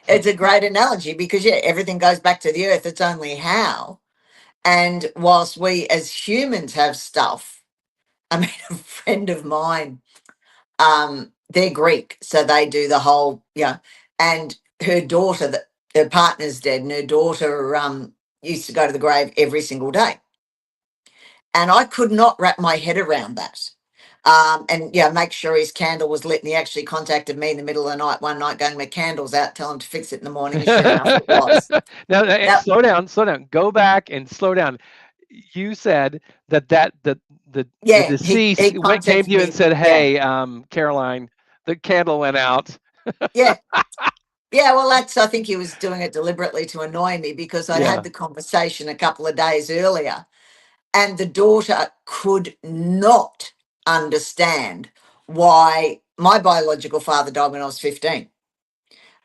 it's a great analogy because, yeah, everything goes back to the earth. It's only how. And whilst we as humans have stuff I mean, a friend of mine, they're Greek, so they do the whole, and her daughter, that her partner's dead, and her daughter used to go to the grave every single day. And I could not wrap my head around that. And make sure his candle was lit. And he actually contacted me in the middle of the night one night, going, "My candle's out, tell him to fix it in the morning." And sure enough, it was. Now, Now, slow down, slow down. Go back and slow down. You said that the yeah, he deceased came to contacted you and me. said, Yeah, "Hey, Caroline, the candle went out." yeah, yeah. Well, I think he was doing it deliberately to annoy me, because I'd had Yeah. the conversation a couple of days earlier, and the daughter could not understand why my biological father died when I was 15.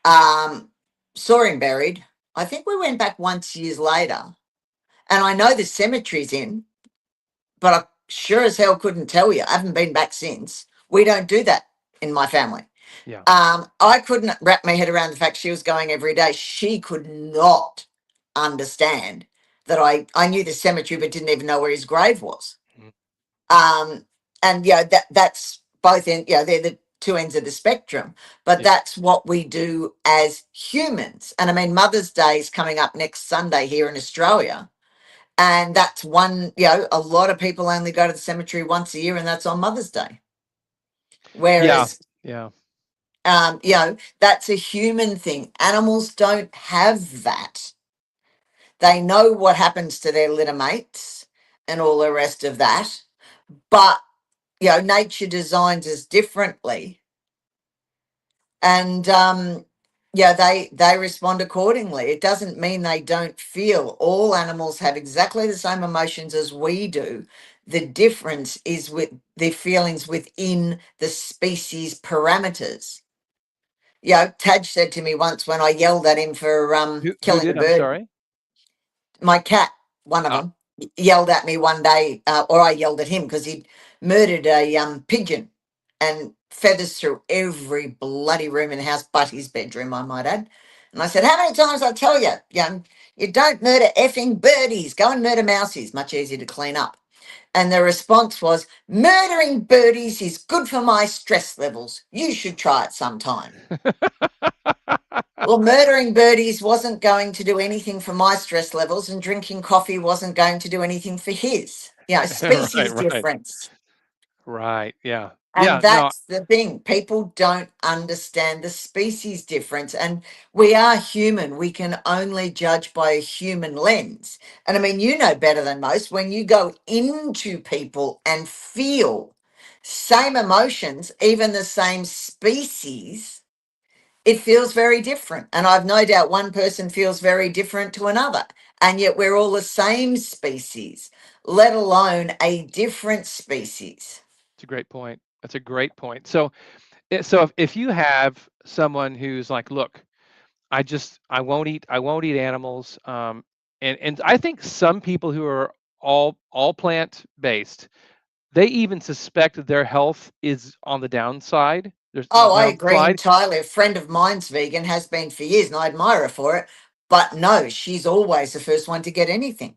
Um, Saw him buried. I think we went back once years later, and I know the cemetery's in, but I sure as hell couldn't tell you. I haven't been back since. We don't do that in my family. Yeah. I couldn't wrap my head around the fact she was going every day. She could not understand that I knew the cemetery but didn't even know where his grave was. Mm. Um, and that's both in, they're the two ends of the spectrum, but Yeah. that's what we do as humans. And I mean, Mother's Day is coming up next Sunday here in Australia. And that's one, a lot of people only go to the cemetery once a year, and that's on Mother's Day. Yeah. Whereas, Yeah. that's a human thing. Animals don't have that. They know what happens to their litter mates and all the rest of that. But, nature designs us differently. And, they respond accordingly. It doesn't mean they don't feel. All animals have exactly the same emotions as we do. The difference is with their feelings within the species parameters. Taj said to me once when I yelled at him for Who killing a did? I'm bird, sorry. my cat, one of Uh, them, yelled at me one day, or I yelled at him because he'd murdered a pigeon, and feathers through every bloody room in the house, but his bedroom, I might add. And I said, "How many times I tell you, you don't murder effing birdies. Go and murder mousies. Much easier to clean up." And the response was, "Murdering birdies is good for my stress levels. You should try it sometime." Well, murdering birdies wasn't going to do anything for my stress levels, and drinking coffee wasn't going to do anything for his. right. Species Right. difference. Right. Yeah. And Yeah. No. that's the thing. People don't understand the species difference. And we are human. We can only judge by a human lens. And I mean, you know better than most, when you go into people and feel same emotions, even the same species, it feels very different. And I've no doubt one person feels very different to another. And yet we're all the same species, let alone a different species. It's a great point. That's a great point. So, so if you have someone who's like, look, I won't eat animals. And I think some people who are all plant based, they even suspect that their health is on the downside. There's the Oh, I agree downslide. entirely. A friend of mine's vegan, has been for years, and I admire her for it. But no, she's always the first one to get anything.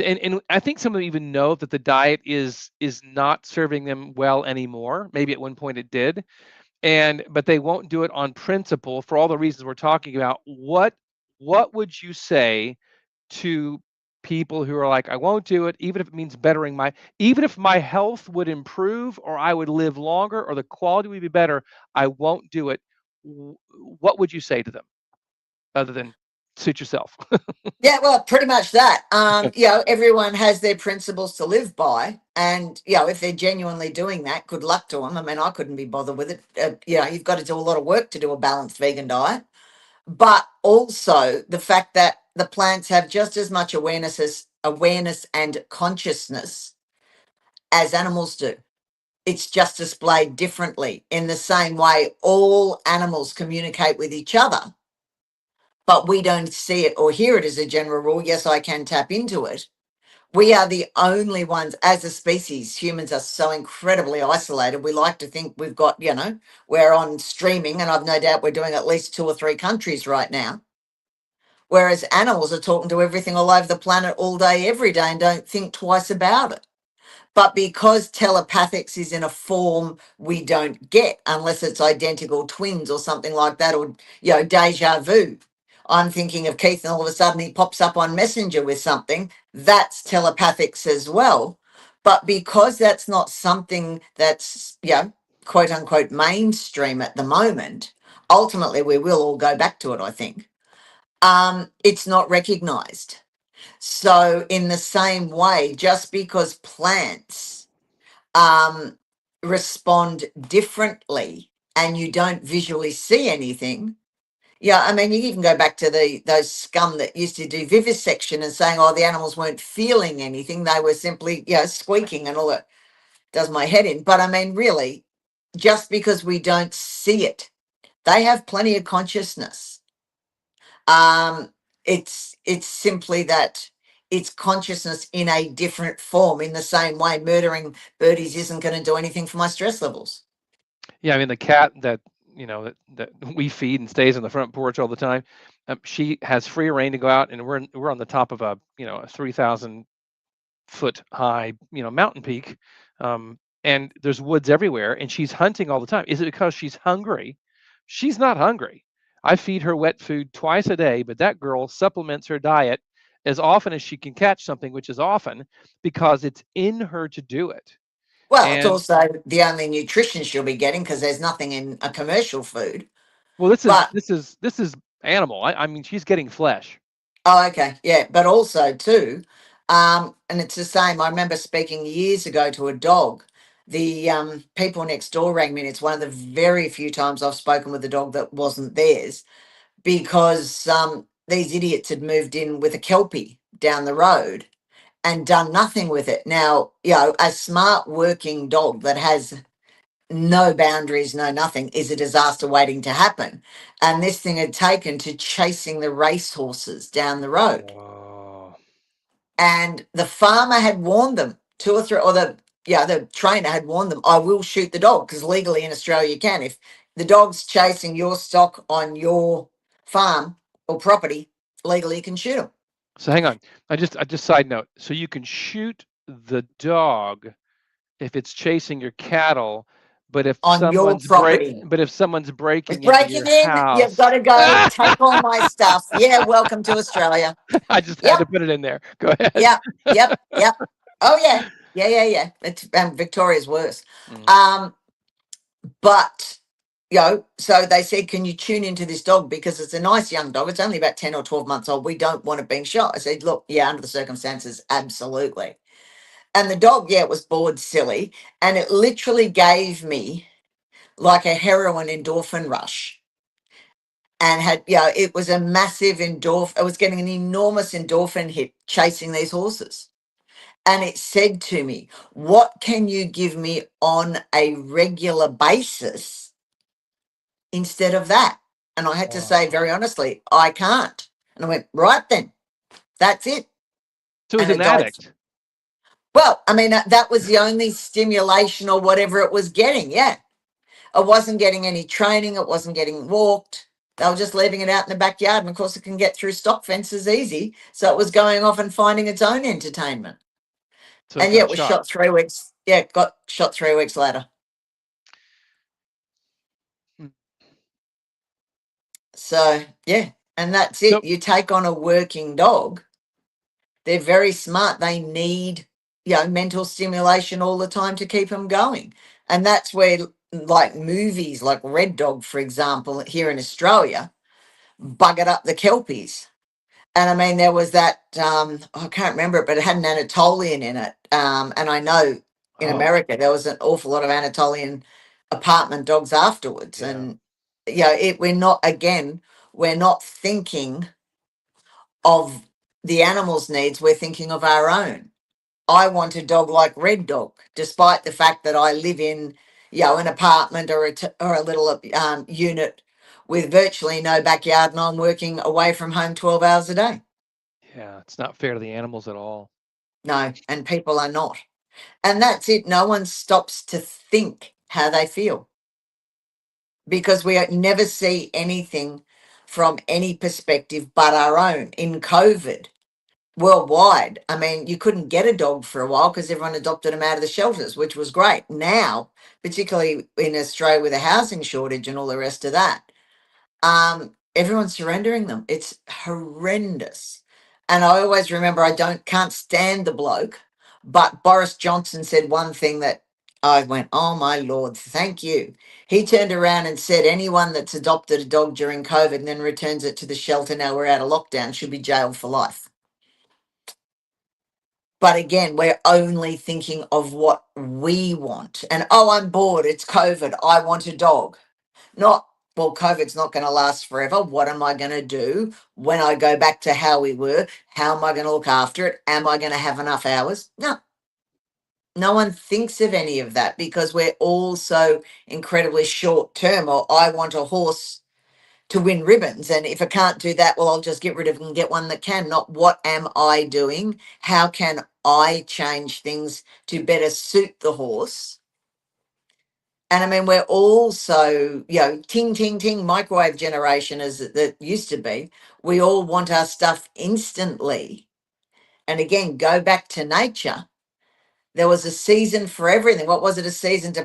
And I think some of them even know that the diet is not serving them well anymore. Maybe at one point it did, but they won't do it on principle for all the reasons we're talking about. What would you say to people who are like, I won't do it, even if it means even if my health would improve or I would live longer or the quality would be better, I won't do it. What would you say to them other than suit yourself? Yeah, well, pretty much that. Everyone has their principles to live by, and if they're genuinely doing that, good luck to them. I mean, I couldn't be bothered with it. You've got to do a lot of work to do a balanced vegan diet, but also the fact that the plants have just as much awareness and consciousness as animals do. It's just displayed differently. In the same way, all animals communicate with each other, but we don't see it or hear it as a general rule. Yes, I can tap into it. We are the only ones as a species. Humans are so incredibly isolated. We like to think we've got, we're on streaming, and I've no doubt we're doing at least 2 or 3 countries right now. Whereas animals are talking to everything all over the planet all day, every day, and don't think twice about it. But because telepathics is in a form we don't get unless it's identical twins or something like that, or, deja vu. I'm thinking of Keith and all of a sudden he pops up on Messenger with something. That's telepathics as well. But because that's not something that's, quote unquote mainstream at the moment, ultimately we will all go back to it, I think. It's not recognized. So, in the same way, just because plants um, respond differently and you don't visually see anything, yeah, I mean, you even go back to those scum that used to do vivisection and saying, oh, the animals weren't feeling anything; they were simply, squeaking and all that. Does my head in. But I mean, really, just because we don't see it, they have plenty of consciousness. Um, it's simply that it's consciousness in a different form. In the same way, murdering birdies isn't going to do anything for my stress levels. Yeah, I mean the cat that that we feed and stays on the front porch all the time. She has free reign to go out, and we're on the top of a 3,000 foot high mountain peak, and there's woods everywhere, and she's hunting all the time. Is it because she's hungry? She's not hungry. I feed her wet food twice a day, but that girl supplements her diet as often as she can catch something, which is often because it's in her to do it. Well, it's And also the only nutrition she'll be getting because there's nothing in a commercial food. well, this is But this is this is animal. I mean, she's getting flesh. oh, okay, yeah. But also too, and it's the same. I remember speaking years ago to a dog. The people next door rang me, and it's one of the very few times I've spoken with a dog that wasn't theirs because these idiots had moved in with a kelpie down the road and done nothing with it. Now, a smart working dog that has no boundaries, no nothing, is a disaster waiting to happen. And this thing had taken to chasing the racehorses down the road. Oh, And the farmer had warned them, two or three, or the trainer had warned them, I will shoot the dog because legally in Australia you can. If the dog's chasing your stock on your farm or property, legally you can shoot them so hang on. I just side note. So you can shoot the dog if it's chasing your cattle, but if on your property. someone's It's breaking into breaking your in. You've house. got to go take all my stuff. Yeah, welcome to Australia. I just had Yep, to put it in there. Go ahead. yep, yep. Oh yeah, yeah. It's Victoria's worse. Mm. Um, but so they said, can you tune into this dog because it's a nice young dog. It's only about 10 or 12 months old. We don't want it being shot. I said, look, yeah, under the circumstances, absolutely. And the dog, yeah, it was bored silly, and it literally gave me like a heroin endorphin rush and had it was a massive endorphin. It was getting an enormous endorphin hit chasing these horses, and it said to me, what can you give me on a regular basis instead of that? And I had to say Oh. very honestly, I can't. And I went, right then, that's it. So it was And an it died. addict. Well, I mean, that was the only stimulation or whatever it was getting. Yeah, it wasn't getting any training. It wasn't getting walked. They were just leaving it out in the backyard. And of course, it can get through stock fences easy. So it was going off and finding its own entertainment. So it And yeah, got it was shot. shot 3 weeks. Yeah, it got shot 3 weeks later. Hmm. So yeah, and that's So it. You take on a working dog, they're very smart. They need, mental stimulation all the time to keep them going. And that's where, like movies like Red Dog, for example, here in Australia, buggered up the Kelpies. And I mean, there was that, I can't remember it, but it had an Anatolian in it. And I know in oh America, there was an awful lot of Anatolian apartment dogs afterwards. yeah. And, we're not, again, we're not thinking of the animal's needs, we're thinking of our own. I want a dog like Red Dog, despite the fact that I live in, an apartment or or a little unit with virtually no backyard, and I'm working away from home 12 hours a day. Yeah, it's not fair to the animals at all. No, and people are not. And that's it. No one stops to think how they feel because we never see anything from any perspective but our own. In COVID, worldwide. I mean, you couldn't get a dog for a while because everyone adopted them out of the shelters, which was great. Now, particularly in Australia with a housing shortage and all the rest of that, everyone's surrendering them. It's horrendous. And I always remember I can't stand the bloke, but Boris Johnson said one thing that I went, oh my Lord, thank you. He turned around and said anyone that's adopted a dog during COVID and then returns it to the shelter now we're out of lockdown should be jailed for life. But again, we're only thinking of what we want. And oh, I'm bored. It's COVID. I want a dog. Not, well, COVID's not going to last forever. What am I going to do when I go back to how we were? How am I going to look after it? Am I going to have enough hours? No, no one thinks of any of that because we're all so incredibly short term. Or I want a horse to win ribbons. And if I can't do that, well, I'll just get rid of it and get one that can. Not what am I doing? How can I change things to better suit the horse? And I mean, we're all so, ting, ting, ting, microwave generation as that used to be. We all want our stuff instantly. And again, go back to nature. There was a season for everything. What was it? A season to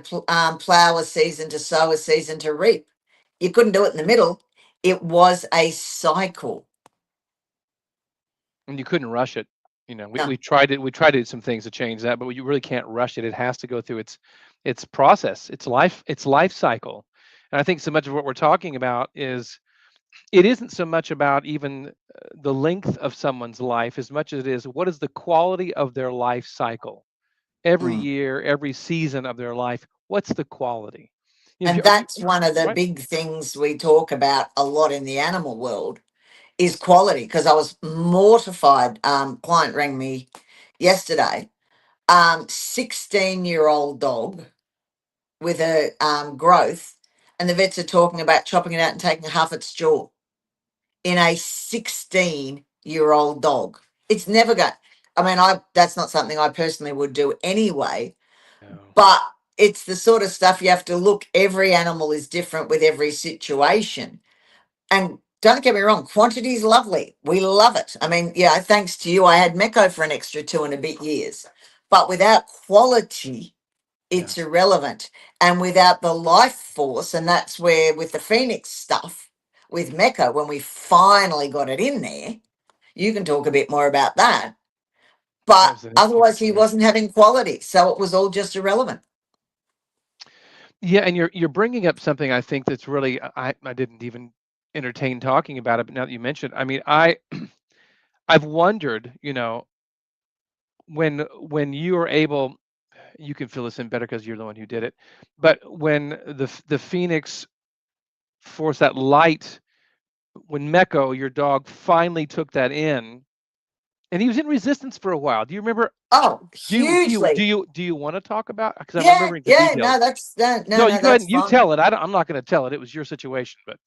plow, a season to sow, a season to reap. You couldn't do it in the middle. It was a cycle. And you couldn't rush it. You know, No. we tried it. We tried to do some things to change that, but you really can't rush it. It has to go through its process, its life cycle. And I think so much of what we're talking about is it isn't so much about even the length of someone's life as much as it is what is the quality of their life cycle. Every Mm. year, every season of their life, what's the quality? You know, if And you that's one of the right? big things we talk about a lot in the animal world is quality. Because I was mortified. Client rang me yesterday. 16-year-old dog with a growth, and the vets are talking about chopping it out and taking half its jaw in a 16-year-old dog. It's never going. I mean, I that's not something I personally would do anyway, No. but it's the sort of stuff you have to look. Every animal is different with every situation. And don't get me wrong, quantity is lovely. We love it. I mean, yeah, thanks to you, I had Mecco for an extra 2 and a bit years. But without quality, Yeah. it's irrelevant. And without the life force, and that's where with the Phoenix stuff, with Mecca, when we finally got it in there, you can talk a bit more about that. That But was an otherwise, he interesting. wasn't having quality. So it was all just irrelevant. Yeah, and you're bringing up something I think that's really I didn't even entertain talking about it, but now that you mentioned, I mean, I've wondered, you know, when you are able, you can fill this in better because you're the one who did it, but when the Phoenix force that light, when Mecco, your dog, finally took that in, and he was in resistance for a while. Do you remember? Oh, Do hugely. you want to talk about? Because I'm Yeah, remembering the yeah, details. no, that's no, no, No, no, you go ahead that's and you fine. tell it. I'm not going to tell it. It was your situation, but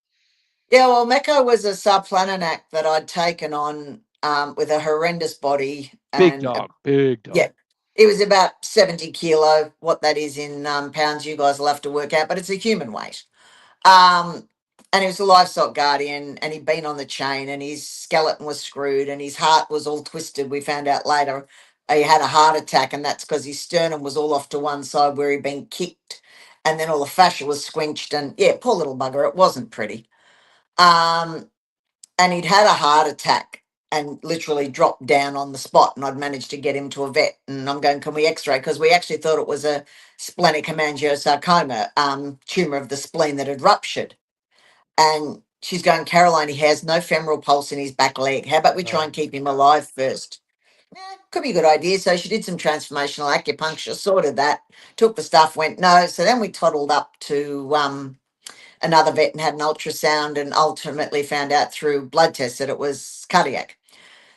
Yeah, well, Mecca was a subplanac that I'd taken on with a horrendous body big and dog, big yeah, dog. it was about 70 kilo. What that is in pounds, you guys will have to work out, but it's a human weight. Um, and he was a livestock guardian, and he'd been on the chain, and his skeleton was screwed, and his heart was all twisted. We found out later he had a heart attack, and that's because his sternum was all off to one side where he'd been kicked, and then all the fascia was squinched. And yeah, poor little bugger, it wasn't pretty. Um, and he'd had a heart attack and literally dropped down on the spot, and I'd managed to get him to a vet, and I'm going, can we x-ray, because we actually thought it was a splenic hemangiosarcoma, tumor of the spleen that had ruptured. And she's going, Caroline, he has no femoral pulse in his back leg, how about we try Oh and my keep him God. alive first? Yeah, could be a good idea. So she did some transformational acupuncture, sorted that, took the stuff, went no. So then we toddled up to another vet and had an ultrasound, and ultimately found out through blood tests that it was cardiac.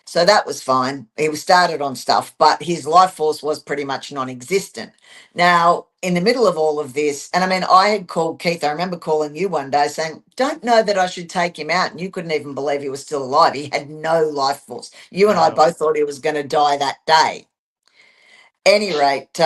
So that was fine. He was started on stuff, but his life force was pretty much non existent. Now, in the middle of all of this, and I mean, I had called Keith. I remember calling you one day saying, don't know that I should take him out. And you couldn't even believe he was still alive. He had no life force. You and I No. both thought he was going to die that day. Any rate,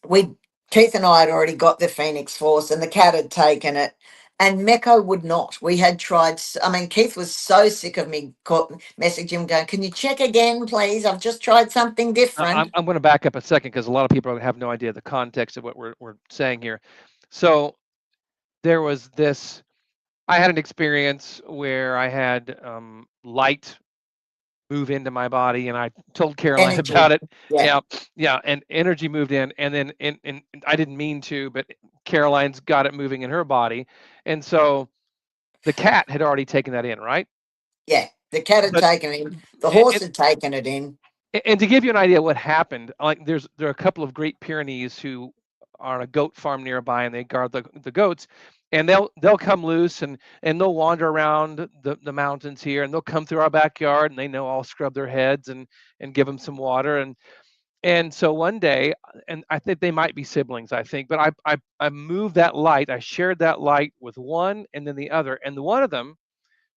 we Keith and I had already got the Phoenix Force, and the cat had taken it. And Mecco would not. We had tried. I mean, Keith was so sick of me messaging him going, "Can you check again, please? I've just tried something different." I'm going to back up a second because a lot of people have no idea the context of what we're saying here. So there was this. I had an experience where I had light move into my body, and I told Caroline Energy. about it. Yeah. Yeah, yeah, and energy moved in, and then and I didn't mean to, but Caroline's got it moving in her body, and so the cat had already taken that in, right? Yeah. The cat had But taken it in. The horse and, had taken it in. and to give you an idea what happened, like there are a couple of Great Pyrenees who are on a goat farm nearby, and they guard the goats, and they'll come loose and they'll wander around the mountains here, and they'll come through our backyard, and they know I'll scrub their heads and give them some water. And so one day, and I think they might be siblings, I think, but I moved that light, I shared that light with one and then the other, and the one of them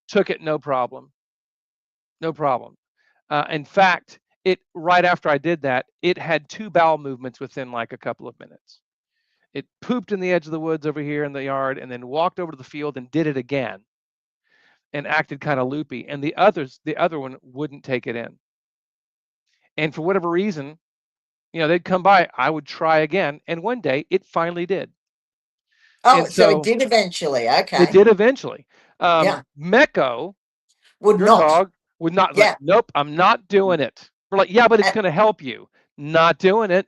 took it no problem, no problem. In fact, it right after I did that, it had two bowel movements within like a couple of minutes. It pooped in the edge of the woods over here in the yard, and then walked over to the field and did it again, and acted kind of loopy. And the other one wouldn't take it in. And for whatever reason, they'd come by. I would try again, and one day it finally did. Oh, And so it so did eventually. it Okay. did eventually. Yeah. Mecco, Would your not. dog, would not like. Yeah. Nope, I'm not doing it. We're like, yeah, but it's going to help you. Not doing it.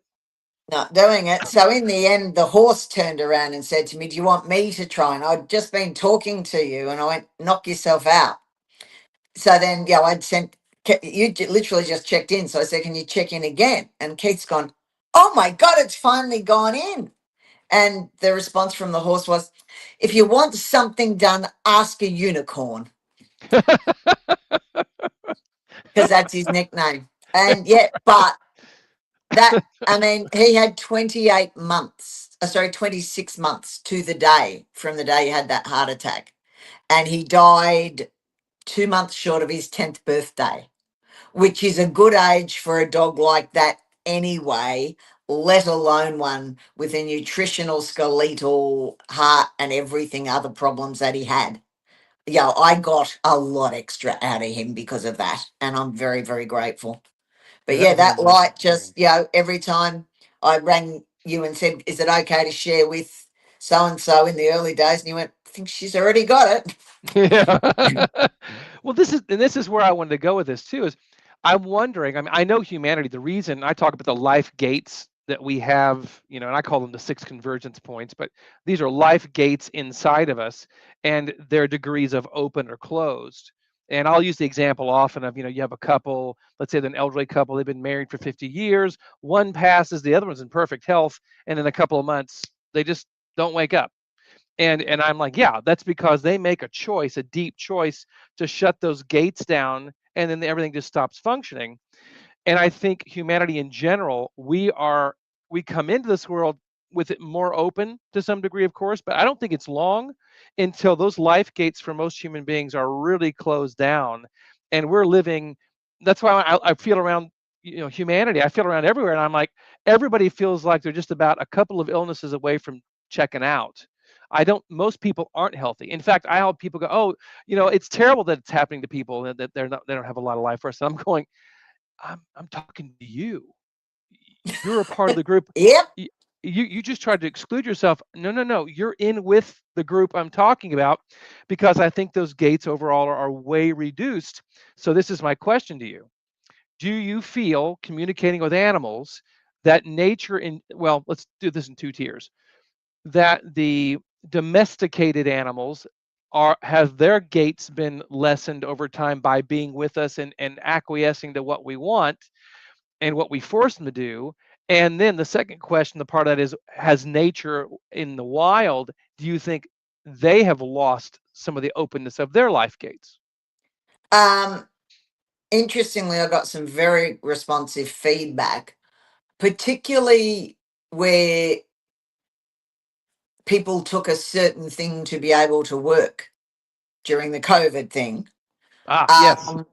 Not doing it. So in the end, the horse turned around and said to me, "Do you want me to try?" And I'd just been talking to you, and I went, "Knock yourself out." So then, yeah, I'd sent you literally just checked in. So I said, "Can you check in again?" And Keith's gone, "Oh my God, it's finally gone in." And the response from the horse was, "If you want something done, ask a unicorn," because that's his nickname. And yeah, but that, I mean, he had 28 months, sorry, 26 months to the day from the day he had that heart attack. And he died 2 months short of his 10th birthday, which is a good age for a dog like that anyway, let alone one with a nutritional, skeletal, heart, and everything other problems that he had. Yeah, I got a lot extra out of him because of that. And I'm very, very grateful. But Yeah, that yeah, was an that amazing light just, experience. every time I rang you and said, "Is it okay to share with so and so in the early days?" And you went, "I think she's already got Yeah. Well, this is where I wanted to go with this too. Is I'm wondering. I mean, I know humanity. The reason I talk about the life gates that we have, and I call them the six convergence points, but these are life gates inside of us, and their degrees of open or closed. And I'll use the example often of, you have a couple, let's say an elderly couple, they've been married for 50 years, one passes, the other one's in perfect health, and in a couple of months, they just don't wake up. And I'm like, yeah, that's because they make a choice, a deep choice to shut those gates down, and then everything just stops functioning. And I think humanity in general, we come into this world with it more open to some degree, of course, but I don't think it's long until those life gates for most human beings are really closed down, and we're living. That's why I feel around, humanity. I feel around everywhere, and I'm like, everybody feels like they're just about a couple of illnesses away from checking out. I don't. Most people aren't healthy. In fact, I help people go, "Oh, it's terrible that it's happening to people that they don't have a lot of life for us." And I'm going, I'm talking to you. You're a part of the group. it. Yep. You just tried to exclude yourself. No, no, no. You're in with the group I'm talking about, because I think those gates overall are way reduced. So this is my question to you. Do you feel communicating with animals that nature in well, let's do this in two tiers. That the domesticated animals have their gates been lessened over time by being with us and acquiescing to what we want and what we force them to do? And then the second question, the part of that is, has nature in the wild, do you think they have lost some of the openness of their life gates? Um, Interestingly, I got some very responsive feedback, particularly where people took a certain thing to be able to work during the COVID thing. Ah, yes. Um,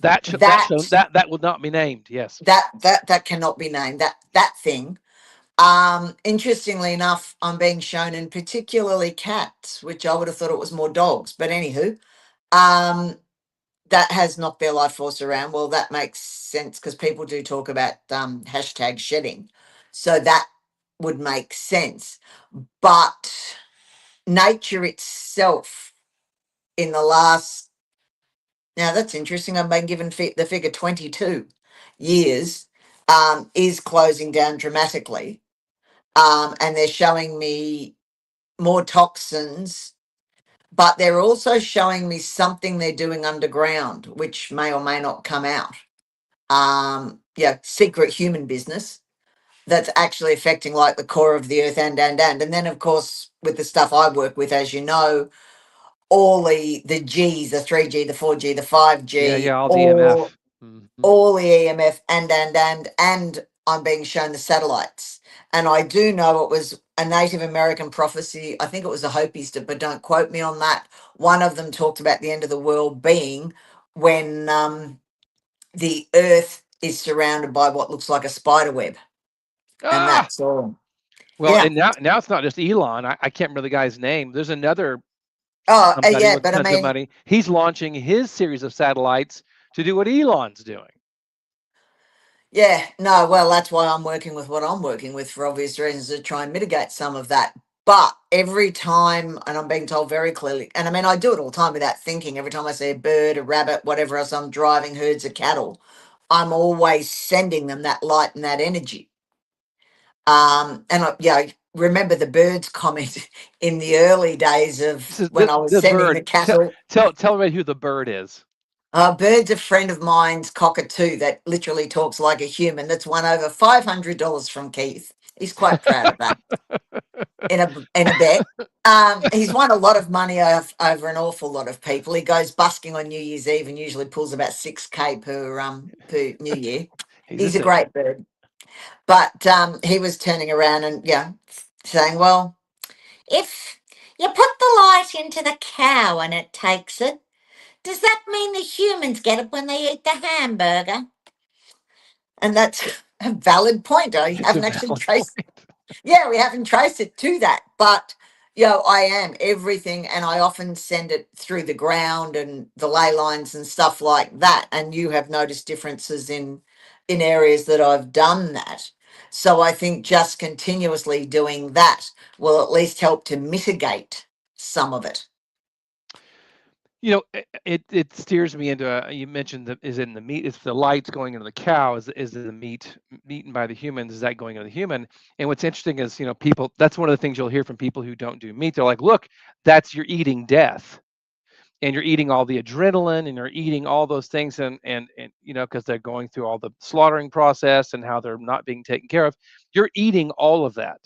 that That will not be named. Yes. that cannot be named. That thing. Interestingly enough, I'm being shown, and particularly cats, which I would have thought it was more dogs, but anywho, um, that has knocked their life force around. Well, that makes sense because people do talk about hashtag shedding, so that would make sense. But nature itself, in the last, now that's interesting. I've been given the figure 22 years, is closing down dramatically, and they're showing me more toxins, but they're also showing me something they're doing underground, which may or may not come out. Yeah, secret human business that's actually affecting like the core of the earth and then of course with the stuff I work with, as you know, all the G's, the 3G, the 4G, the Yeah, 5G, all the EMF. Hmm. all the EMF and I'm being shown the satellites. And I do know it was a Native American prophecy. I think it was the Hopis, but don't quote me on that. One of them talked about the end of the world being when the earth is surrounded by what looks like a spider web. And Ah, that's all. well, Yeah. and now it's not just Elon. I can't remember the guy's name. There's another Oh, somebody yeah. with But I tons of mean, money. He's launching his series of satellites to do what Elon's doing. yeah, no, well, that's why I'm working with what I'm working with for obvious reasons to try and mitigate some of that. But every time, and I'm being told very clearly, and I mean, I do it all the time without thinking. Every time I see a bird, a rabbit, whatever else, I'm driving herds of cattle, I'm always sending them that light and that energy. And yeah, remember the birds comment in the early days This of is when I was the sending the bird. cattle. Tell me who the bird is. Bird's a friend of mine's cockatoo that literally talks like a human. That's won over $500 from Keith. He's quite proud of that in a bet. He's won a lot of money over an awful lot of people. He goes busking on New Year's Eve and usually pulls about 6K per New Year. He's a He's a singer. great bird. But he was turning around and yeah, saying, well, if you put the light into the cow and it takes it, does that mean the humans get it when they eat the hamburger? And that's a valid point. I It's a haven't actually valid traced, point. yeah, we haven't traced it to that. But, I am everything, and I often send it through the ground and the ley lines and stuff like that. And you have noticed differences in areas that I've done that. So I think just continuously doing that will at least help to mitigate some of it. It steers me into you mentioned that is in the meat. It's the lights going into the cow. Is the meat eaten by the humans? Is that going into the human? And what's interesting is people. That's one of the things you'll hear from people who don't do meat. They're like, look, that's you're eating death, and you're eating all the adrenaline, and you're eating all those things, and because they're going through all the slaughtering process and how they're not being taken care of. You're eating all of that.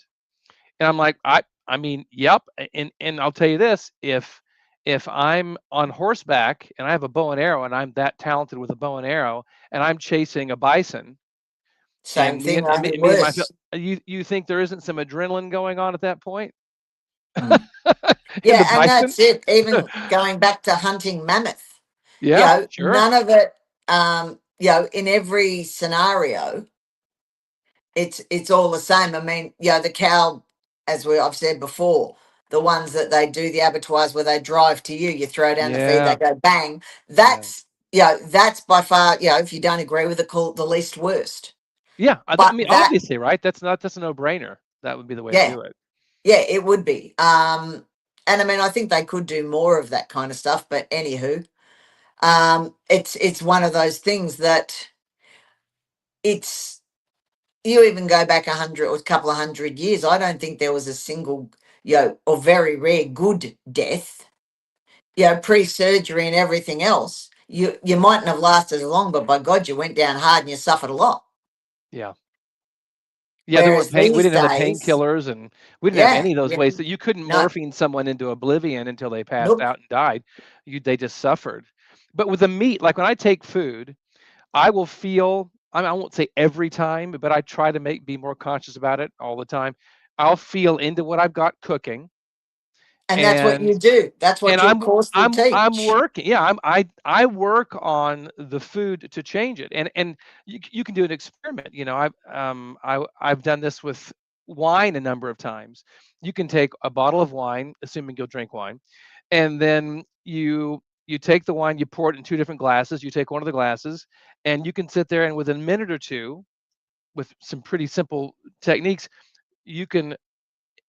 And I'm like, I mean, yep. And I'll tell you this, if I'm on horseback and I have a bow and arrow and I'm that talented with a bow and arrow and I'm chasing a bison Same and me thing, and, and only me, me and my worse. you think there isn't some adrenaline going on at that point Mm. in the Yeah, and bison? that's it. Even going back to hunting mammoth, Yeah, sure. none of it, in every scenario, it's all the same. I mean, the cow, as I've said before, the ones that they do the abattoirs where they drive to you, you throw down the feed, they Yeah, go bang. yeah, That's by far, if you don't agree with it, call it the least worst. yeah. I But mean, that, obviously, right? That's a no-brainer. That would be the way to yeah, do it. yeah, it would be. And I mean, I think they could do more of that kind of stuff. But anywho, it's one of those things that it's you even go back 100 or a couple of 100 years. I don't think there was a single, or very rare good death, pre-surgery and everything else. You mightn't have lasted as long, but by God, you went down hard and you suffered a lot. Yeah. Yeah, there weren't Whereas pain. We these didn't have the days, painkillers, and we didn't have yeah, any of those yeah, ways that you couldn't no, morphine someone into oblivion until they passed nope. out and died. They just suffered. But with the meat, like when I take food, I will feel. I won't say every time, but I try to be more conscious about it all the time. I'll feel into what I've got cooking, And that's what and you do. That's what your course will I'm teach. working. Yeah, I work on the food to change it, and you can do an experiment. I've done this wine a number of times. You can take a bottle of wine, assuming you'll drink wine, and then you take the wine, you pour it in two different glasses. You take one of the glasses, and you can sit there, and within a minute or two, with some pretty simple techniques, you can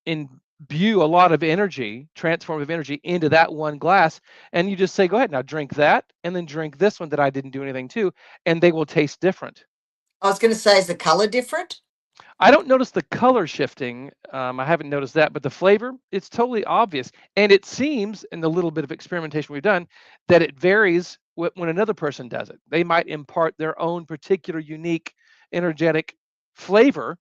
imbue a lot of energy, transformative energy, into that one glass. And you just say, go ahead, now drink that, and then drink this one that I didn't do anything to, and they will taste different. I was going to say, is the color different? I don't notice the color shifting. I haven't noticed that, but the flavor, it's totally obvious. And it seems, in the little bit of experimentation we've done, that it varies when another person does it. They might impart their own particular unique energetic flavor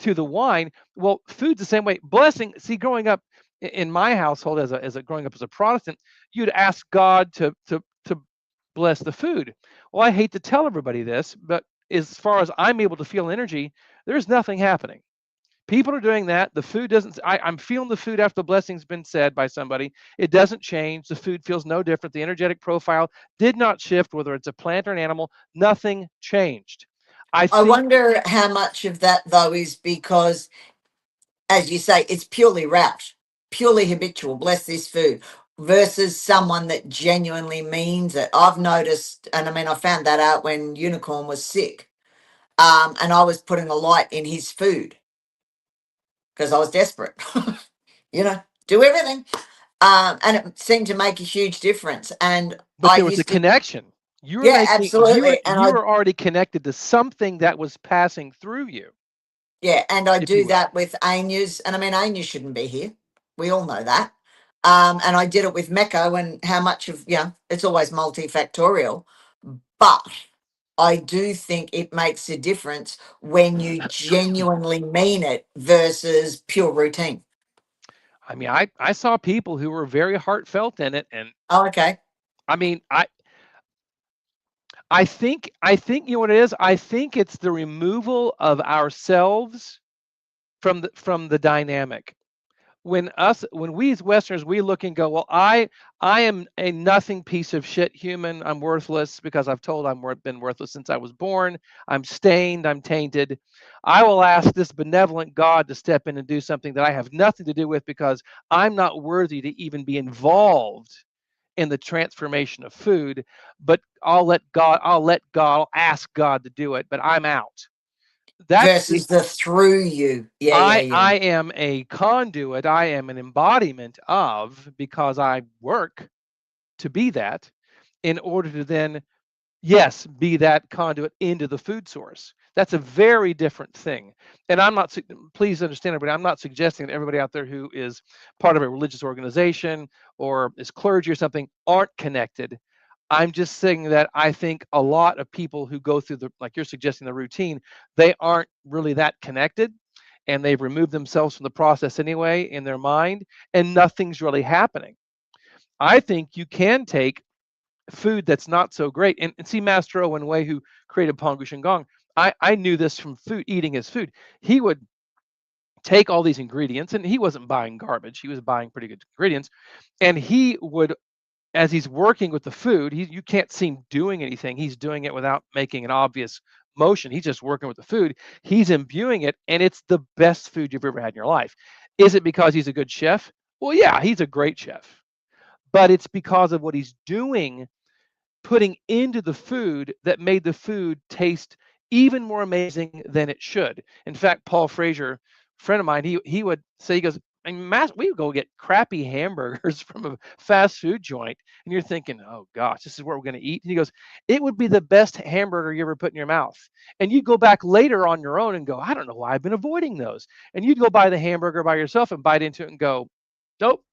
to the wine. Well, food's the same way. Blessing, see, growing up in my household as a growing up as a Protestant, you'd ask God to bless the food. Well, I hate to tell everybody this, but as far as I'm able to feel energy, there's nothing happening. People are doing that. The food doesn't, I'm feeling the food after the blessing's been said by somebody. It doesn't change. The food feels no different. The energetic profile did not shift, whether it's a plant or an animal, nothing changed. I I think wonder how much of that, though, is because, as you say, it's purely route, purely habitual, bless this food, versus someone that genuinely means it. I've noticed, and I mean, I found that out when Unicorn was sick, and I was putting a light in his food because I was desperate, do everything. And it seemed to make a huge difference. And but I there was a used to, connection. You were yeah, making absolutely. And you were already connected to something that was passing through you, I if you do will. that with Anya's, and I mean, Anya shouldn't be here. We all know that. And I did it with Mecca, and how much of, it's always multifactorial, but I do think it makes a difference when you genuinely mean it versus pure routine. I mean, I saw people who were very heartfelt in it, and Oh, okay. I mean, I think you know what it is. I think it's the removal of ourselves from the dynamic. When we as Westerners, we look and go, well, I am a nothing piece of shit human. I'm worthless because I've told been worthless since I was born. I'm stained. I'm tainted. I will ask this benevolent God to step in and do something that I have nothing to do with because I'm not worthy to even be involved in the transformation of food. But I'll ask God to do it, but I'm out. That's the Versus the through you. Yeah, yeah, yeah. I am a conduit. I am an embodiment of, because I work to be that, in order to then, yes, be that conduit into the food source. That's a very different thing. And please understand, everybody, I'm not suggesting that everybody out there who is part of a religious organization or is clergy or something aren't connected. I'm just saying that I think a lot of people who go through like you're suggesting, the routine, they aren't really that connected, and they've removed themselves from the process anyway in their mind, and nothing's really happening. I think you can take food that's not so great, and see Master Owen Wei, who created Pongu Shingon. I knew this from eating his food. He would take all these ingredients, and he wasn't buying garbage. He was buying pretty good ingredients, and he would, as he's working with the food, you can't see him doing anything. He's doing it without making an obvious motion. He's just working with the food. He's imbuing it, and it's the best food you've ever had in your life. Is it because he's a good chef? Well, yeah, he's a great chef, but it's because of what he's doing, putting into the food, that made the food taste even more amazing than it should. In fact, Paul Frazier, a friend of mine, he would say, he goes, I mean, we would go get crappy hamburgers from a fast food joint, and you're thinking, oh gosh, this is what we're going to eat. And he goes, it would be the best hamburger you ever put in your mouth. And you'd go back later on your own and go, I don't know why I've been avoiding those. And you'd go buy the hamburger by yourself and bite into it and go, nope,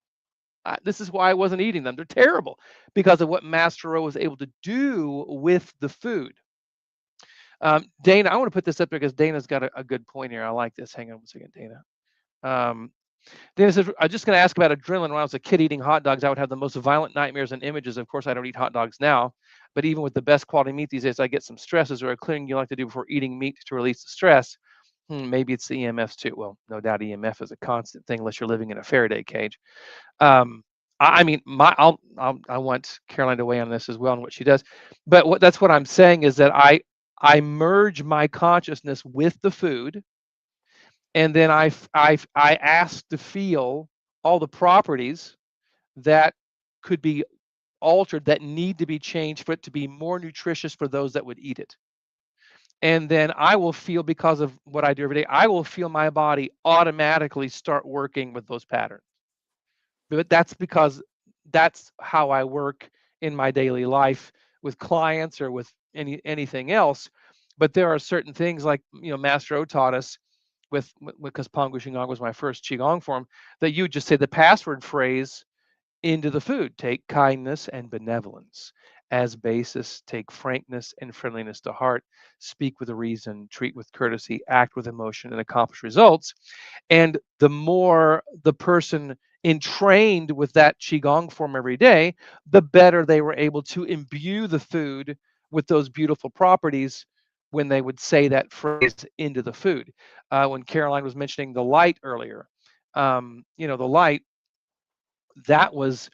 this is why I wasn't eating them. They're terrible, because of what Master O was able to do with the food. Dana, I want to put this up because Dana's got a good point here. I like this. Hang on one second, Dana. Um, Dana says, I'm just going to ask about adrenaline. When I was a kid eating hot dogs, I would have the most violent nightmares and images. Of course, I don't eat hot dogs now, but even with the best quality meat these days, I get some stresses. Or a cleaning you like to do before eating meat to release the stress. Maybe it's the EMFs too. Well, no doubt EMF is a constant thing unless you're living in a Faraday cage. Um, I mean, I want Caroline to weigh on this as well and what she does, but that's what I'm saying, is that I merge my consciousness with the food, and then I asked to feel all the properties that could be altered, that need to be changed for it to be more nutritious for those that would eat it. And then I will feel, because of what I do every day, I will feel my body automatically start working with those patterns. But that's because that's how I work in my daily life with clients or with anything else. But there are certain things, like, Master O taught us, with because Pangu Shingon was my first Qigong form, that you just say the password phrase into the food. Take kindness and benevolence as basis. Take frankness and friendliness to heart. Speak with reason. Treat with courtesy. Act with emotion and accomplish results. And the more the person entrained with that qigong form every day, the better they were able to imbue the food with those beautiful properties when they would say that phrase into the food. When Caroline was mentioning the light earlier, the light, that was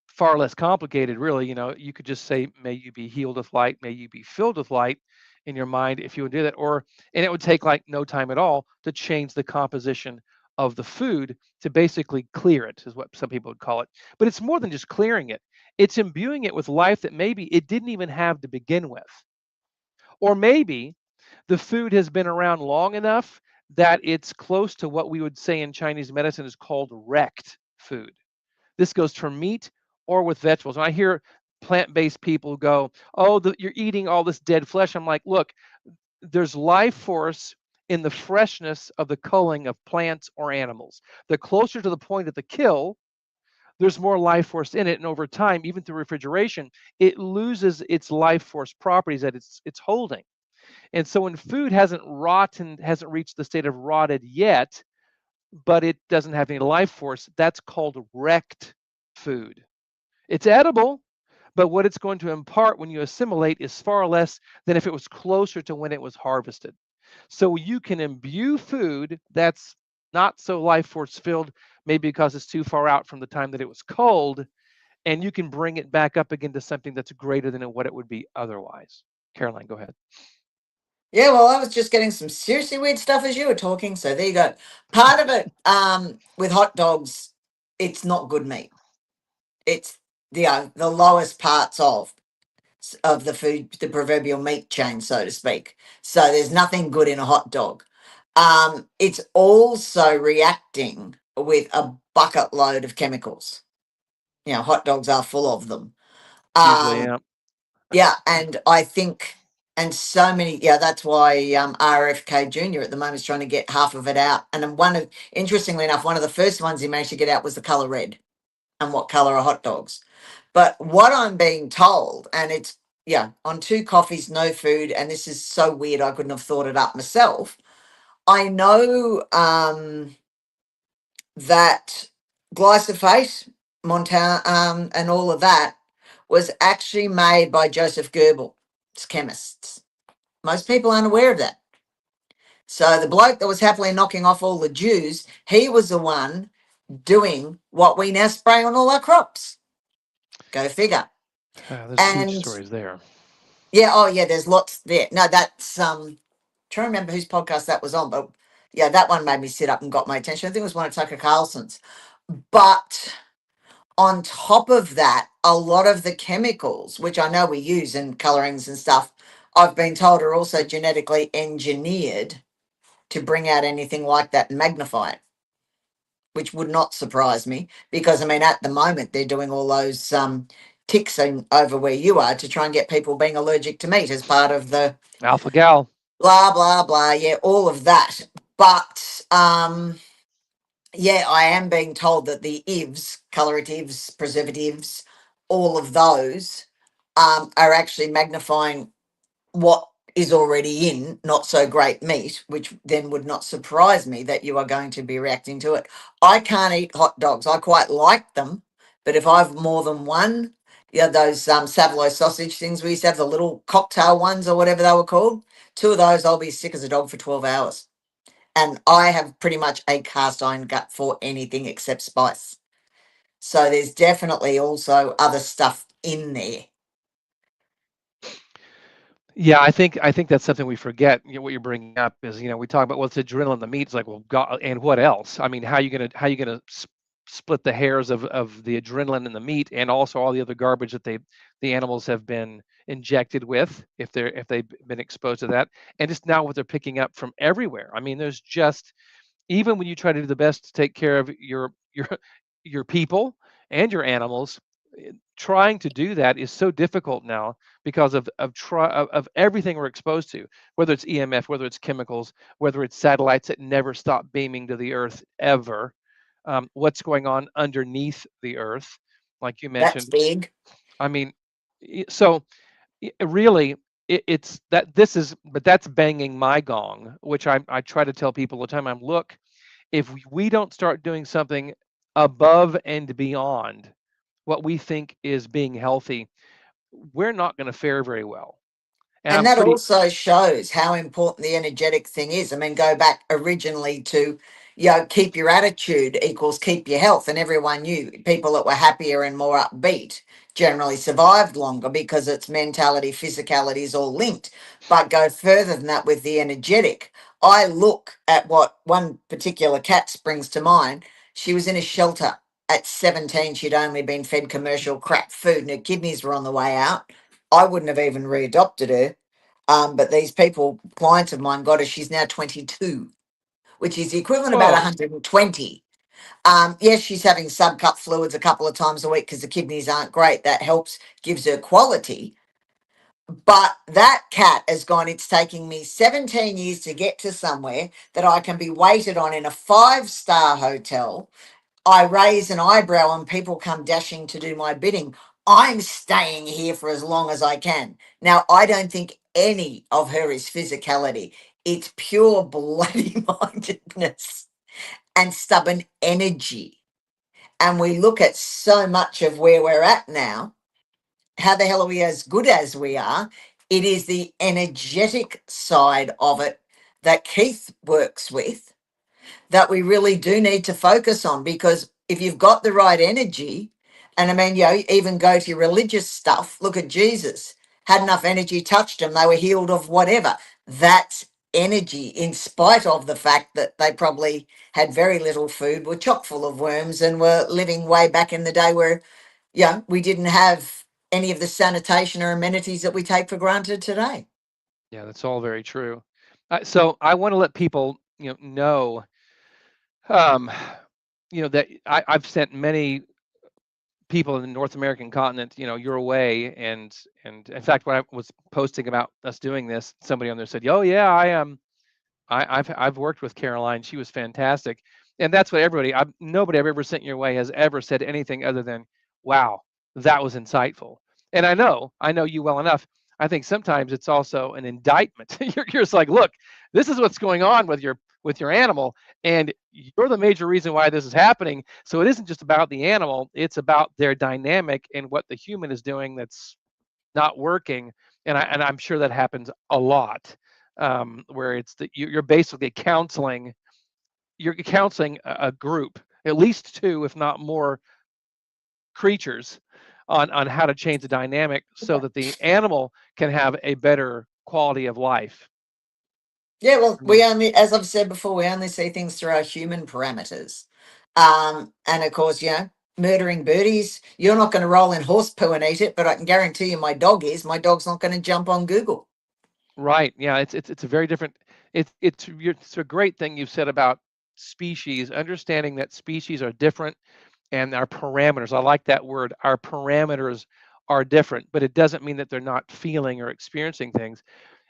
far less complicated, really. You could just say, may you be healed with light, may you be filled with light in your mind, if you would do that. And it would take like no time at all to change the composition of the food, to basically clear it, is what some people would call it. But it's more than just clearing it, it's imbuing it with life that maybe it didn't even have to begin with. Or maybe the food has been around long enough that it's close to what we would say in Chinese medicine is called wrecked food. This goes for meat or with vegetables. When I hear plant-based people go, "Oh, you're eating all this dead flesh," I'm like, "Look, there's life force in the freshness of the culling of plants or animals. The closer to the point of the kill, there's more life force in it, and over time, even through refrigeration, it loses its life force properties that it's holding." And so when food hasn't rotten, hasn't reached the state of rotted yet, but it doesn't have any life force, that's called wrecked food. It's edible, but what it's going to impart when you assimilate is far less than if it was closer to when it was harvested. So you can imbue food that's not so life force filled, maybe because it's too far out from the time that it was culled, and you can bring it back up again to something that's greater than what it would be otherwise. Caroline, go ahead. Yeah, well, I was just getting some seriously weird stuff as you were talking. So there you go. Part of it, with hot dogs, it's not good meat. It's the lowest parts of the food, the proverbial meat chain, so to speak. So there's nothing good in a hot dog. It's also reacting with a bucket load of chemicals. Hot dogs are full of them. Usually, Um, yeah. yeah, and I think, and so many, yeah, that's why RFK Jr. at the moment is trying to get half of it out. And then interestingly enough, one of the first ones he managed to get out was the color red, and what color are hot dogs. But what I'm being told, and it's, yeah, on 2 coffees, no food, and this is so weird, I couldn't have thought it up myself. I know that glyphosate, Montana, and all of that was actually made by Joseph Goebbels, chemists. Most people aren't aware of that. So the bloke that was happily knocking off all the Jews, he was the one doing what we now spray on all our crops. Go figure. There's huge And stories there. yeah, oh yeah, there's lots there. No, that's trying to remember whose podcast that was on, but yeah, that one made me sit up and got my attention. I think it was one of Tucker Carlson's. But on top of that, a lot of the chemicals, which I know we use in colorings and stuff, I've been told are also genetically engineered to bring out anything like that and magnify it, which would not surprise me because I mean, at the moment, they're doing all those ticks over where you are to try and get people being allergic to meat as part of the Alpha gal. blah, blah, blah. Yeah, all of that. But yeah, I am being told that the IVs, coloratives, preservatives, all of those are actually magnifying what is already in not so great meat, which then would not surprise me that you are going to be reacting to it. I can't eat hot dogs. I quite like them, but if I've more than one, yeah, those Savoy sausage things, we used to have the little cocktail ones or whatever they were called. 2 of those, I'll be sick as a dog for 12 hours. And I have pretty much a cast iron gut for anything except spice. So there's definitely also other stuff in there. Yeah, I think that's something we forget. What you're bringing up is, we talk about what's adrenaline, the meat. It's like, well, God, and what else? I mean, how you gonna split the hairs of the adrenaline and the meat, and also all the other garbage that the animals have been injected with, if they've been exposed to that, and just now what they're picking up from everywhere. I mean, there's just, even when you try to do the best to take care of your people and your animals, trying to do that is so difficult now because of everything we're exposed to, whether it's EMF, whether it's chemicals, whether it's satellites that never stop beaming to the Earth ever, what's going on underneath the Earth, like you That's mentioned. big. I mean, so really, it's that this is, but that's banging my gong, which I try to tell people all the time. Look, if we don't start doing something above and beyond what we think is being healthy, we're not going to fare very well. And And I'm that pretty also shows how important the energetic thing is. I mean, go back originally to, keep your attitude equals keep your health. And everyone knew people that were happier and more upbeat generally survived longer because it's mentality, physicality is all linked. But go further than that with the energetic. I look at what one particular cat springs to mind. She was in a shelter at 17. She'd only been fed commercial crap food and her kidneys were on the way out. I wouldn't have even readopted her, but these people, clients of mine, got her. She's now 22, which is the equivalent of about whoa. 120. Yes, she's having subcut fluids a couple of times a week because the kidneys aren't great. That helps, gives her quality. But that cat has gone, it's taking me 17 years to get to somewhere that I can be waited on in a five-star hotel. I raise an eyebrow and people come dashing to do my bidding. I'm staying here for as long as I can. Now, I don't think any of her is physicality. It's pure bloody mindedness and stubborn energy. And we look at so much of where we're at now. How the hell are we as good as we are? It is the energetic side of it that Keith works with that we really do need to focus on, because if you've got the right energy, and I mean, even go to your religious stuff, look at Jesus, had enough energy, touched them, they were healed of whatever. That's energy, in spite of the fact that they probably had very little food, were chock full of worms, and were living way back in the day where, we didn't have any of the sanitation or amenities that we take for granted today. Yeah, that's all very true. So I want to let people, um, that I've sent many people in the North American continent, your way, and in fact, when I was posting about us doing this, somebody on there said, "Oh yeah, I am." I've worked with Caroline. She was fantastic, and that's what nobody I've ever sent your way has ever said anything other than, "Wow, that was insightful." And I know you well enough. I think sometimes it's also an indictment. You're just like, "Look, this is what's going on with your animal, and you're the major reason why this is happening. So it isn't just about the animal; it's about their dynamic and what the human is doing that's not working." And I'm sure that happens a lot, where it's that you're basically counseling. You're counseling a group, at least two, if not more, creatures on how to change the dynamic so that the animal can have a better quality of life. Yeah, well, I we mean, only, as I've said before, we only see things through our human parameters. And of course, murdering birdies, you're not going to roll in horse poo and eat it, but I can guarantee you my dog is. My dog's not going to jump on Google. right? Yeah, it's a very different. It's a great thing you've said about species. Understanding that species are different and our parameters. I like that word. Our parameters are different, but it doesn't mean that they're not feeling or experiencing things.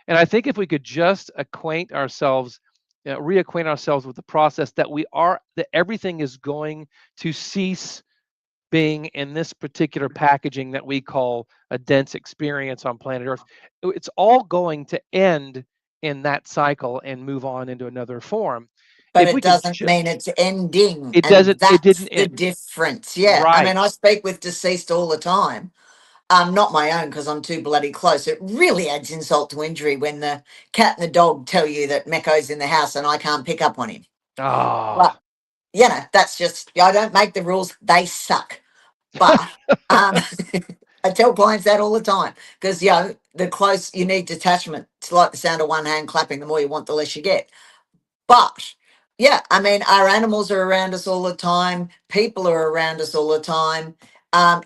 And I think if we could just reacquaint ourselves with the process that everything is going to cease being in this particular packaging that we call a dense experience on planet Earth. It's all going to end in that cycle and move on into another form. But If it we can, doesn't mean it's ending. it And doesn't, it that's didn't the end. difference. Yeah. I Right. mean, I speak with deceased all the time. Not my own because I'm too bloody close. It really adds insult to injury when the cat and the dog tell you that Mecco's in the house and I can't pick up on him. But, Ah, that's just, I don't make the rules. They suck. But, um, I tell clients that all the time because, the close you need detachment. It's like the sound of one hand clapping. The more you want, the less you get. But yeah, I mean, our animals are around us all the time. People are around us all the time.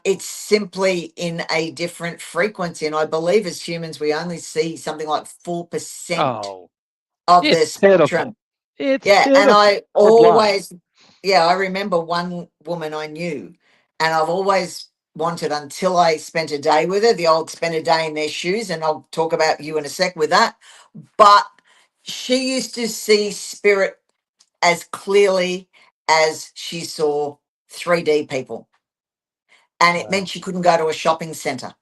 It's simply in a different frequency. And I believe as humans, we only see something like 4% Oh, of the it's pitiful. spectrum. It's Yeah. And pitiful. I We're blind. always, I remember one woman I knew, and I've always wanted until I spent a day with her, the old spend a day in their shoes. And I'll talk about you in a sec with that. But she used to see spirit as clearly as she saw 3D people. And it meant Wow. she couldn't go to a shopping centre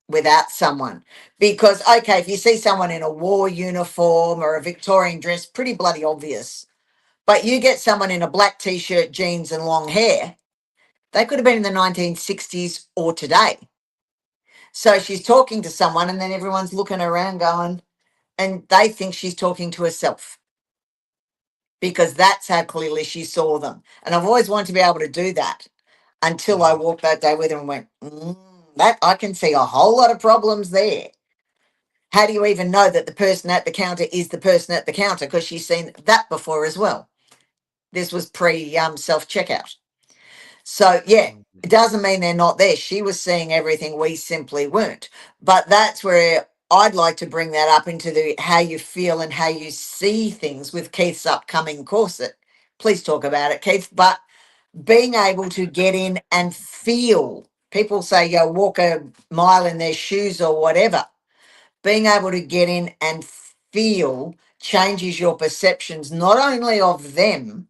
without someone. Because, okay, if you see someone in a war uniform or a Victorian dress, pretty bloody obvious. But you get someone in a black t shirt, jeans, and long hair, they could have been in the 1960s or today. So she's talking to someone, and then everyone's looking around going, and they think she's talking to herself because that's how clearly she saw them. And I've always wanted to be able to do that until I Wow. walked that day with her and went, that I can see a whole lot of problems there. How do you even know that the person at the counter is the person at the counter? Because she's seen that before as well. This was pre self checkout. So, yeah, Mhm. it doesn't mean they're not there. She was seeing everything we simply weren't. But that's where I'd like to bring that up into the how you feel and how you see things with Keith's upcoming course. Please talk about it, Keith. But being able to get in and feel, people say, walk a mile in their shoes or whatever. Being able to get in and feel changes your perceptions, not only of them,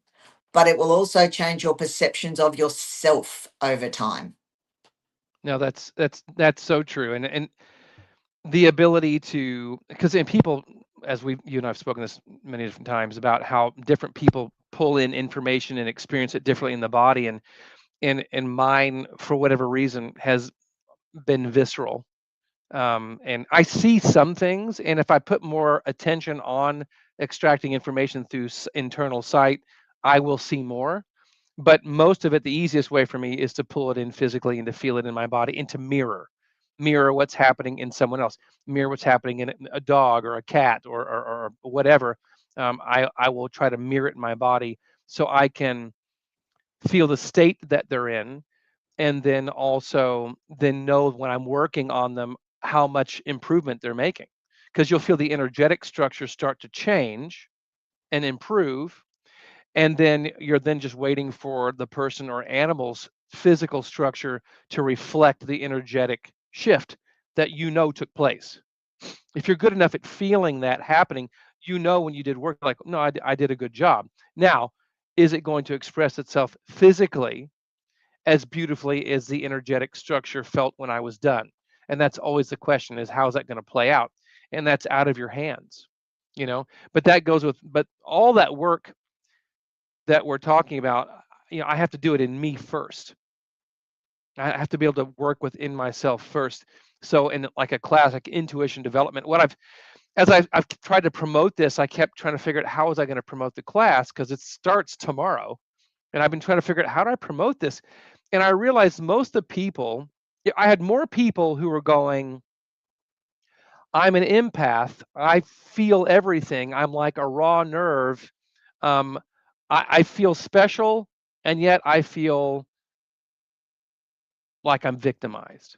but it will also change your perceptions of yourself over time. No, that's so true. And the ability to, because in people, as you and I've spoken this many different times about how different people pull in information and experience it differently in the body, and mine for whatever reason has been visceral. And I see some things, and if I put more attention on extracting information through internal sight, I will see more. But most of it, the easiest way for me is to pull it in physically and to feel it in my body and to mirror what's happening in someone else, mirror what's happening in a dog or a cat or whatever. I will try to mirror it in my body so I can feel the state that they're in, and then also then know when I'm working on them how much improvement they're making, because you'll feel the energetic structure start to change and improve, and then you're then just waiting for the person or animal's physical structure to reflect the energetic shift that took place. If you're good enough at feeling that happening, when you did work, like, no, I did a good job. Now, is it going to express itself physically as beautifully as the energetic structure felt when I was done? And that's always the question, is how's that going to play out? And that's out of your hands, you know. But that goes with, but all that work that we're talking about, I have to do it in me first. I have to be able to work within myself first. So in like a classic intuition development, I've tried to promote this, I kept trying to figure out how was I going to promote the class, because it starts tomorrow. And I've been trying to figure out how do I promote this. And I realized most of the people, I had more people who were going, I'm an empath. I feel everything. I'm like a raw nerve. Um, I feel special, and yet I feel like I'm victimized,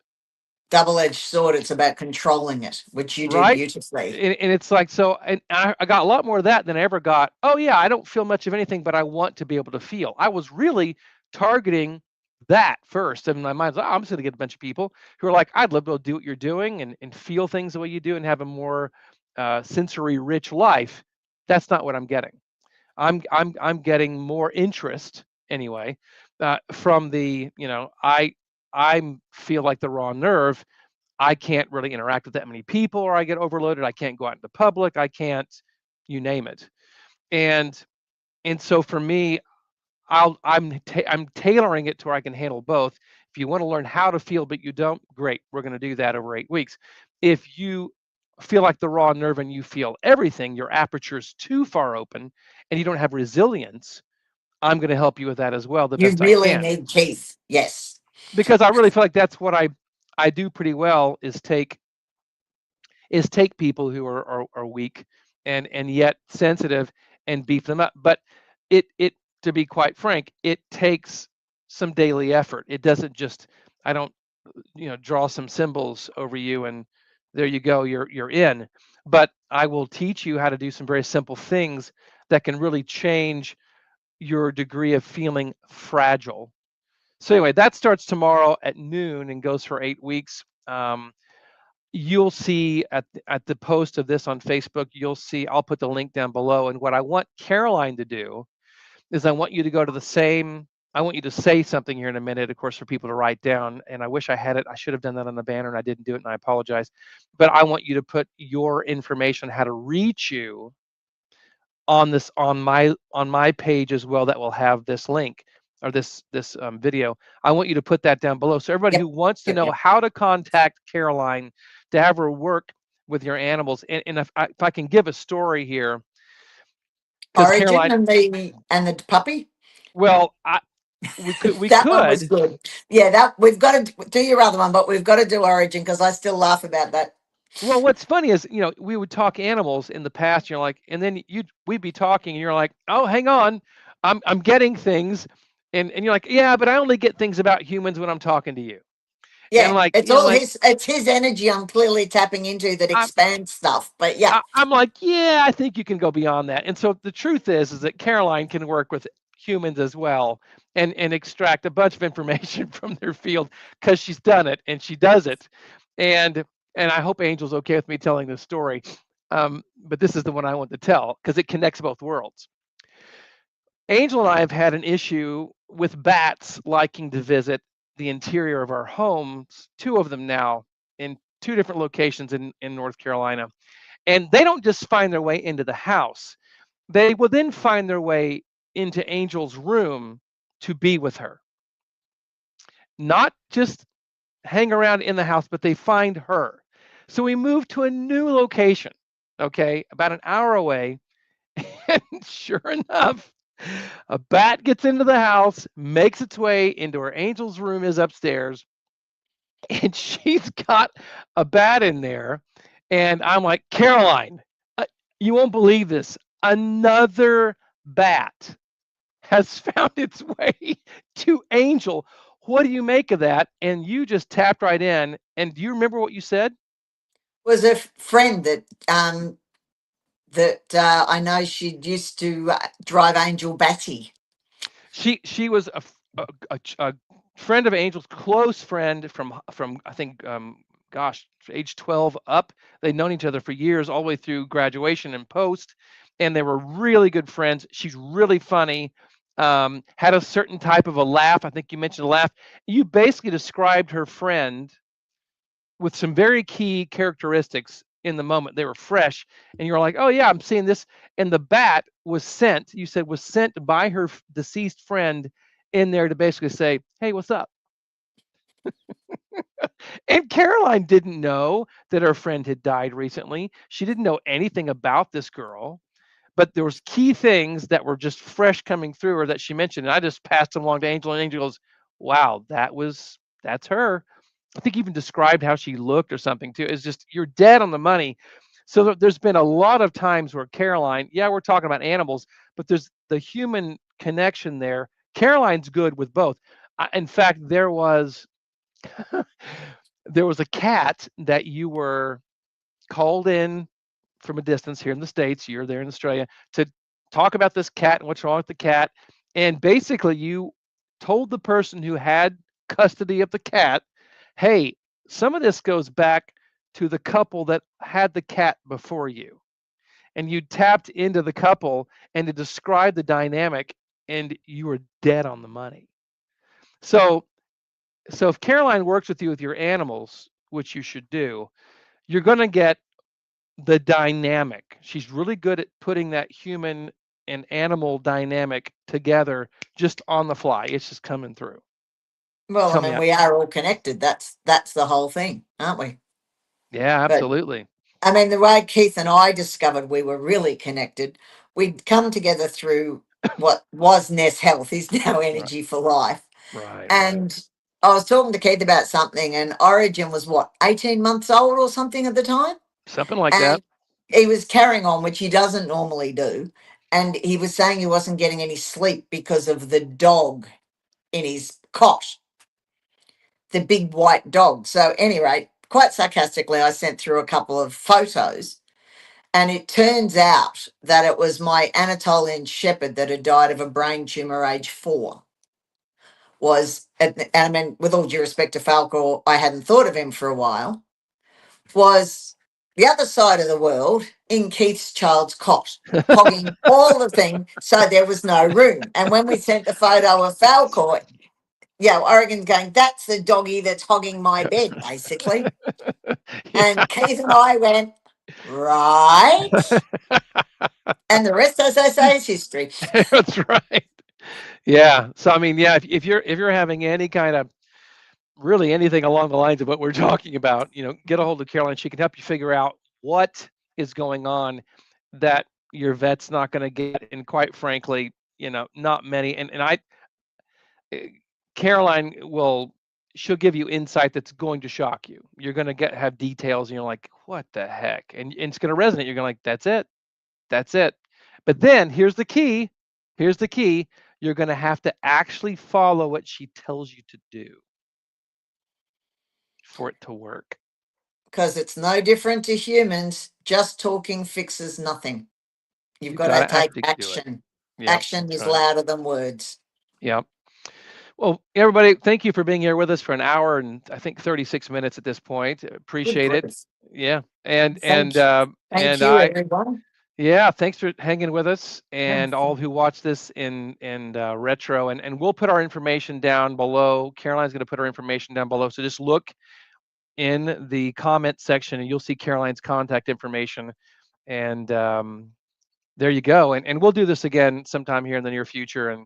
Double edged sword, it's about controlling it, which you do right? beautifully. And it's like, so, and I got a lot more of that than I ever got. Oh yeah, I don't feel much of anything, but I want to be able to feel. I was really targeting that first, and my mind's like, I'm just going to get a bunch of people who are like, I'd love to do what you're doing and feel things the way you do and have a more sensory rich life. That's not what I'm getting. I'm getting more interest anyway, from the, I feel like the raw nerve. I can't really interact with that many people, or I get overloaded. I can't go out into public. I can't, you name it. And so for me, I'm tailoring it to where I can handle both. If you want to learn how to feel but you don't, great. We're going to do that over 8 weeks. If you feel like the raw nerve and you feel everything, your aperture's too far open and you don't have resilience, I'm going to help you with that as well the You best I really can. need Keith. Yes. Because I really feel like that's what I do pretty well is take people who are weak and yet sensitive and beef them up. But it to be quite frank, it takes some daily effort. It doesn't just I don't draw some symbols over you and there you go, you're in. But I will teach you how to do some very simple things that can really change your degree of feeling fragile. So anyway, that starts tomorrow at noon and goes for 8 weeks. You'll see at the post of this on Facebook, you'll see I'll put the link down below. And what I want Caroline to do is I want you to go to the same. I want you to say something here in a minute, of course, for people to write down. And I wish I had it. I should have done that on the banner, and I didn't do it, and I apologize. But I want you to put your information, how to reach you, on this on my page as well. That will have this link or this video. I want you to put that down below. So everybody Yep, who wants to yep, know yep. how to contact Caroline to have her work with your animals, and if I can give a story here, because Origin Caroline, and the puppy. well, we That one was could. good. Yeah, that we've got to do your other one, but we've got to do Origin because I still laugh about that. Well, what's funny is, we would talk animals in the past. You're like, and then we'd be talking, and you're like, oh, hang on, I'm getting things, and you're like, yeah, but I only get things about humans when I'm talking to you, and Yeah, like, it's all his. It's his energy I'm clearly tapping into that I'm expands stuff. But yeah, I'm like, yeah, I think you can go beyond that. And so the truth is that Caroline can work with humans as well and extract a bunch of information from their field because she's done it and she does it. And and I hope Angel's okay with me telling this story. But this is the one I want to tell because it connects both worlds. Angel and I have had an issue with bats liking to visit the interior of our homes, two of them now in two different locations in North Carolina. And they don't just find their way into the house, they will then find their way into Angel's room to be with her. Not just hang around in the house, but they find her. So we moved to a new location, okay, about an hour away. And sure enough, a bat gets into the house, makes its way into where Angel's room is upstairs, and she's got a bat in there. And I'm like, Caroline, uh, you won't believe this. Another bat has found its way to Angel. What do you make of that? And you just tapped right in. And do you remember what you said? was a friend that I know she used to drive Angel Batty. She was a friend of Angel's, close friend from I think gosh, age 12 up. They'd known each other for years, all the way through graduation and post, and they were really good friends. She's really funny. Had a certain type of a laugh. I think you mentioned a laugh. You basically described her friend with some very key characteristics in the moment. They were fresh, and you're like, oh yeah, I'm seeing this. And the bat was sent. You said was sent by her deceased friend in there to basically say, hey, what's up? And Caroline didn't know that her friend had died recently. She didn't know anything about this girl, but there was key things that were just fresh coming through her that she mentioned. And I just passed them along to Angel, and Angel goes, wow, that's her. I think even described how she looked or something too. It's just you're dead on the money. So there's been a lot of times where Caroline, yeah, we're talking about animals, but there's the human connection there. Caroline's good with both. In fact, there was a cat that you were called in from a distance here in the States. You're there in Australia to talk about this cat and what's wrong with the cat. And basically, you told the person who had custody of the cat, hey, some of this goes back to the couple that had the cat before you. And you tapped into the couple and to describe the dynamic, and you were dead on the money. So, so if Caroline works with you with your animals, which you should do, you're going to get the dynamic. She's really good at putting that human and animal dynamic together just on the fly. It's just coming through. Well, I Tell me, mean, we are all connected. That's the whole thing, aren't we? yeah, But absolutely. I mean, the way Keith and I discovered we were really connected, we'd come together through what was Ness Health, is now Right, Energy for Life. right, right. And I was talking to Keith about something, and Origin was what, 18 months old or something at the time? Something like that. And he was carrying on, which he doesn't normally do. And he was saying he wasn't getting any sleep because of the dog in his cot, the big white dog. So, anyway, quite sarcastically, I sent through a couple of photos. And it turns out that it was my Anatolian shepherd that had died of a brain tumor age 4. And I mean, with all due respect to Falco, I hadn't thought of him for a while, was the other side of the world in Keith's child's cot, hogging all the thing, so there was no room. And when we sent the photo of Falco, yeah, Oregon's going, that's the doggy that's hogging my bed, basically. And Keith and I went, right. And the rest, as I say, is history. That's right. Yeah. So I mean, yeah, if you're having any kind of really anything along the lines of what we're talking about, get a hold of Caroline. She can help you figure out what is going on that your vet's not going to get. And quite frankly, not many. And eh, Caroline she'll give you insight that's going to shock you. You're going to have details and you're like, what the heck? And it's going to resonate. You're going to like, that's it. That's it. But then here's the key. Here's the key. You're going to have to actually follow what she tells you to do for it to work. Because it's no different to humans. Just talking fixes nothing. You've got to take action. Yep, action is louder than words. Yep. Well, everybody, thank you for being here with us for an hour and I think 36 minutes at this point. Appreciate it. Yeah. And thank you, everyone. Yeah, thanks for hanging with us and all who watch this in retro. And we'll put our information down below. Caroline's going to put her information down below. So just look in the comment section and you'll see Caroline's contact information. And there you go. And we'll do this again sometime here in the near future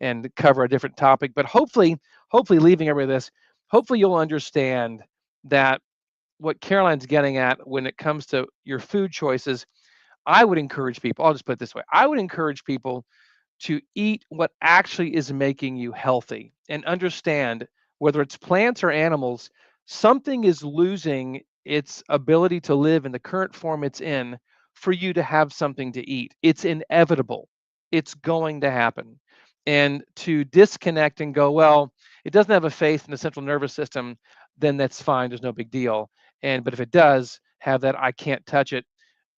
and cover a different topic. But hopefully leaving everybody this, hopefully you'll understand that what Caroline's getting at when it comes to your food choices. I would encourage people, I'll just put it this way. I would encourage people to eat what actually is making you healthy and understand whether it's plants or animals, something is losing its ability to live in the current form it's in for you to have something to eat. It's inevitable. It's going to happen. And to disconnect and go, well, it doesn't have a faith in the central nervous system, then that's fine. There's no big deal. But if it does have that, I can't touch it.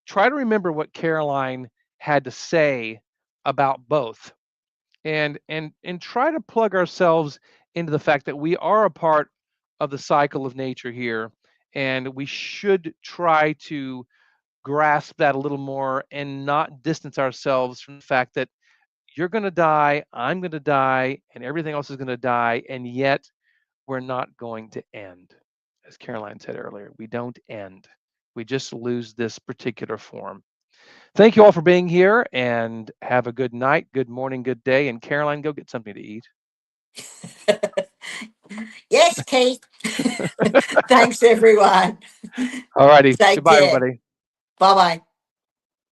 Try to remember what Caroline had to say about both and try to plug ourselves into the fact that we are a part of the cycle of nature here, and we should try to grasp that a little more and not distance ourselves from the fact that you're going to die, I'm going to die, and everything else is going to die, and yet we're not going to end. As Caroline said earlier, we don't end. We just lose this particular form. Thank you all for being here and have a good night, good morning, good day. And Caroline, go get something to eat. Yes, Keith. Thanks, everyone. All righty. Goodbye, everybody. Bye-bye.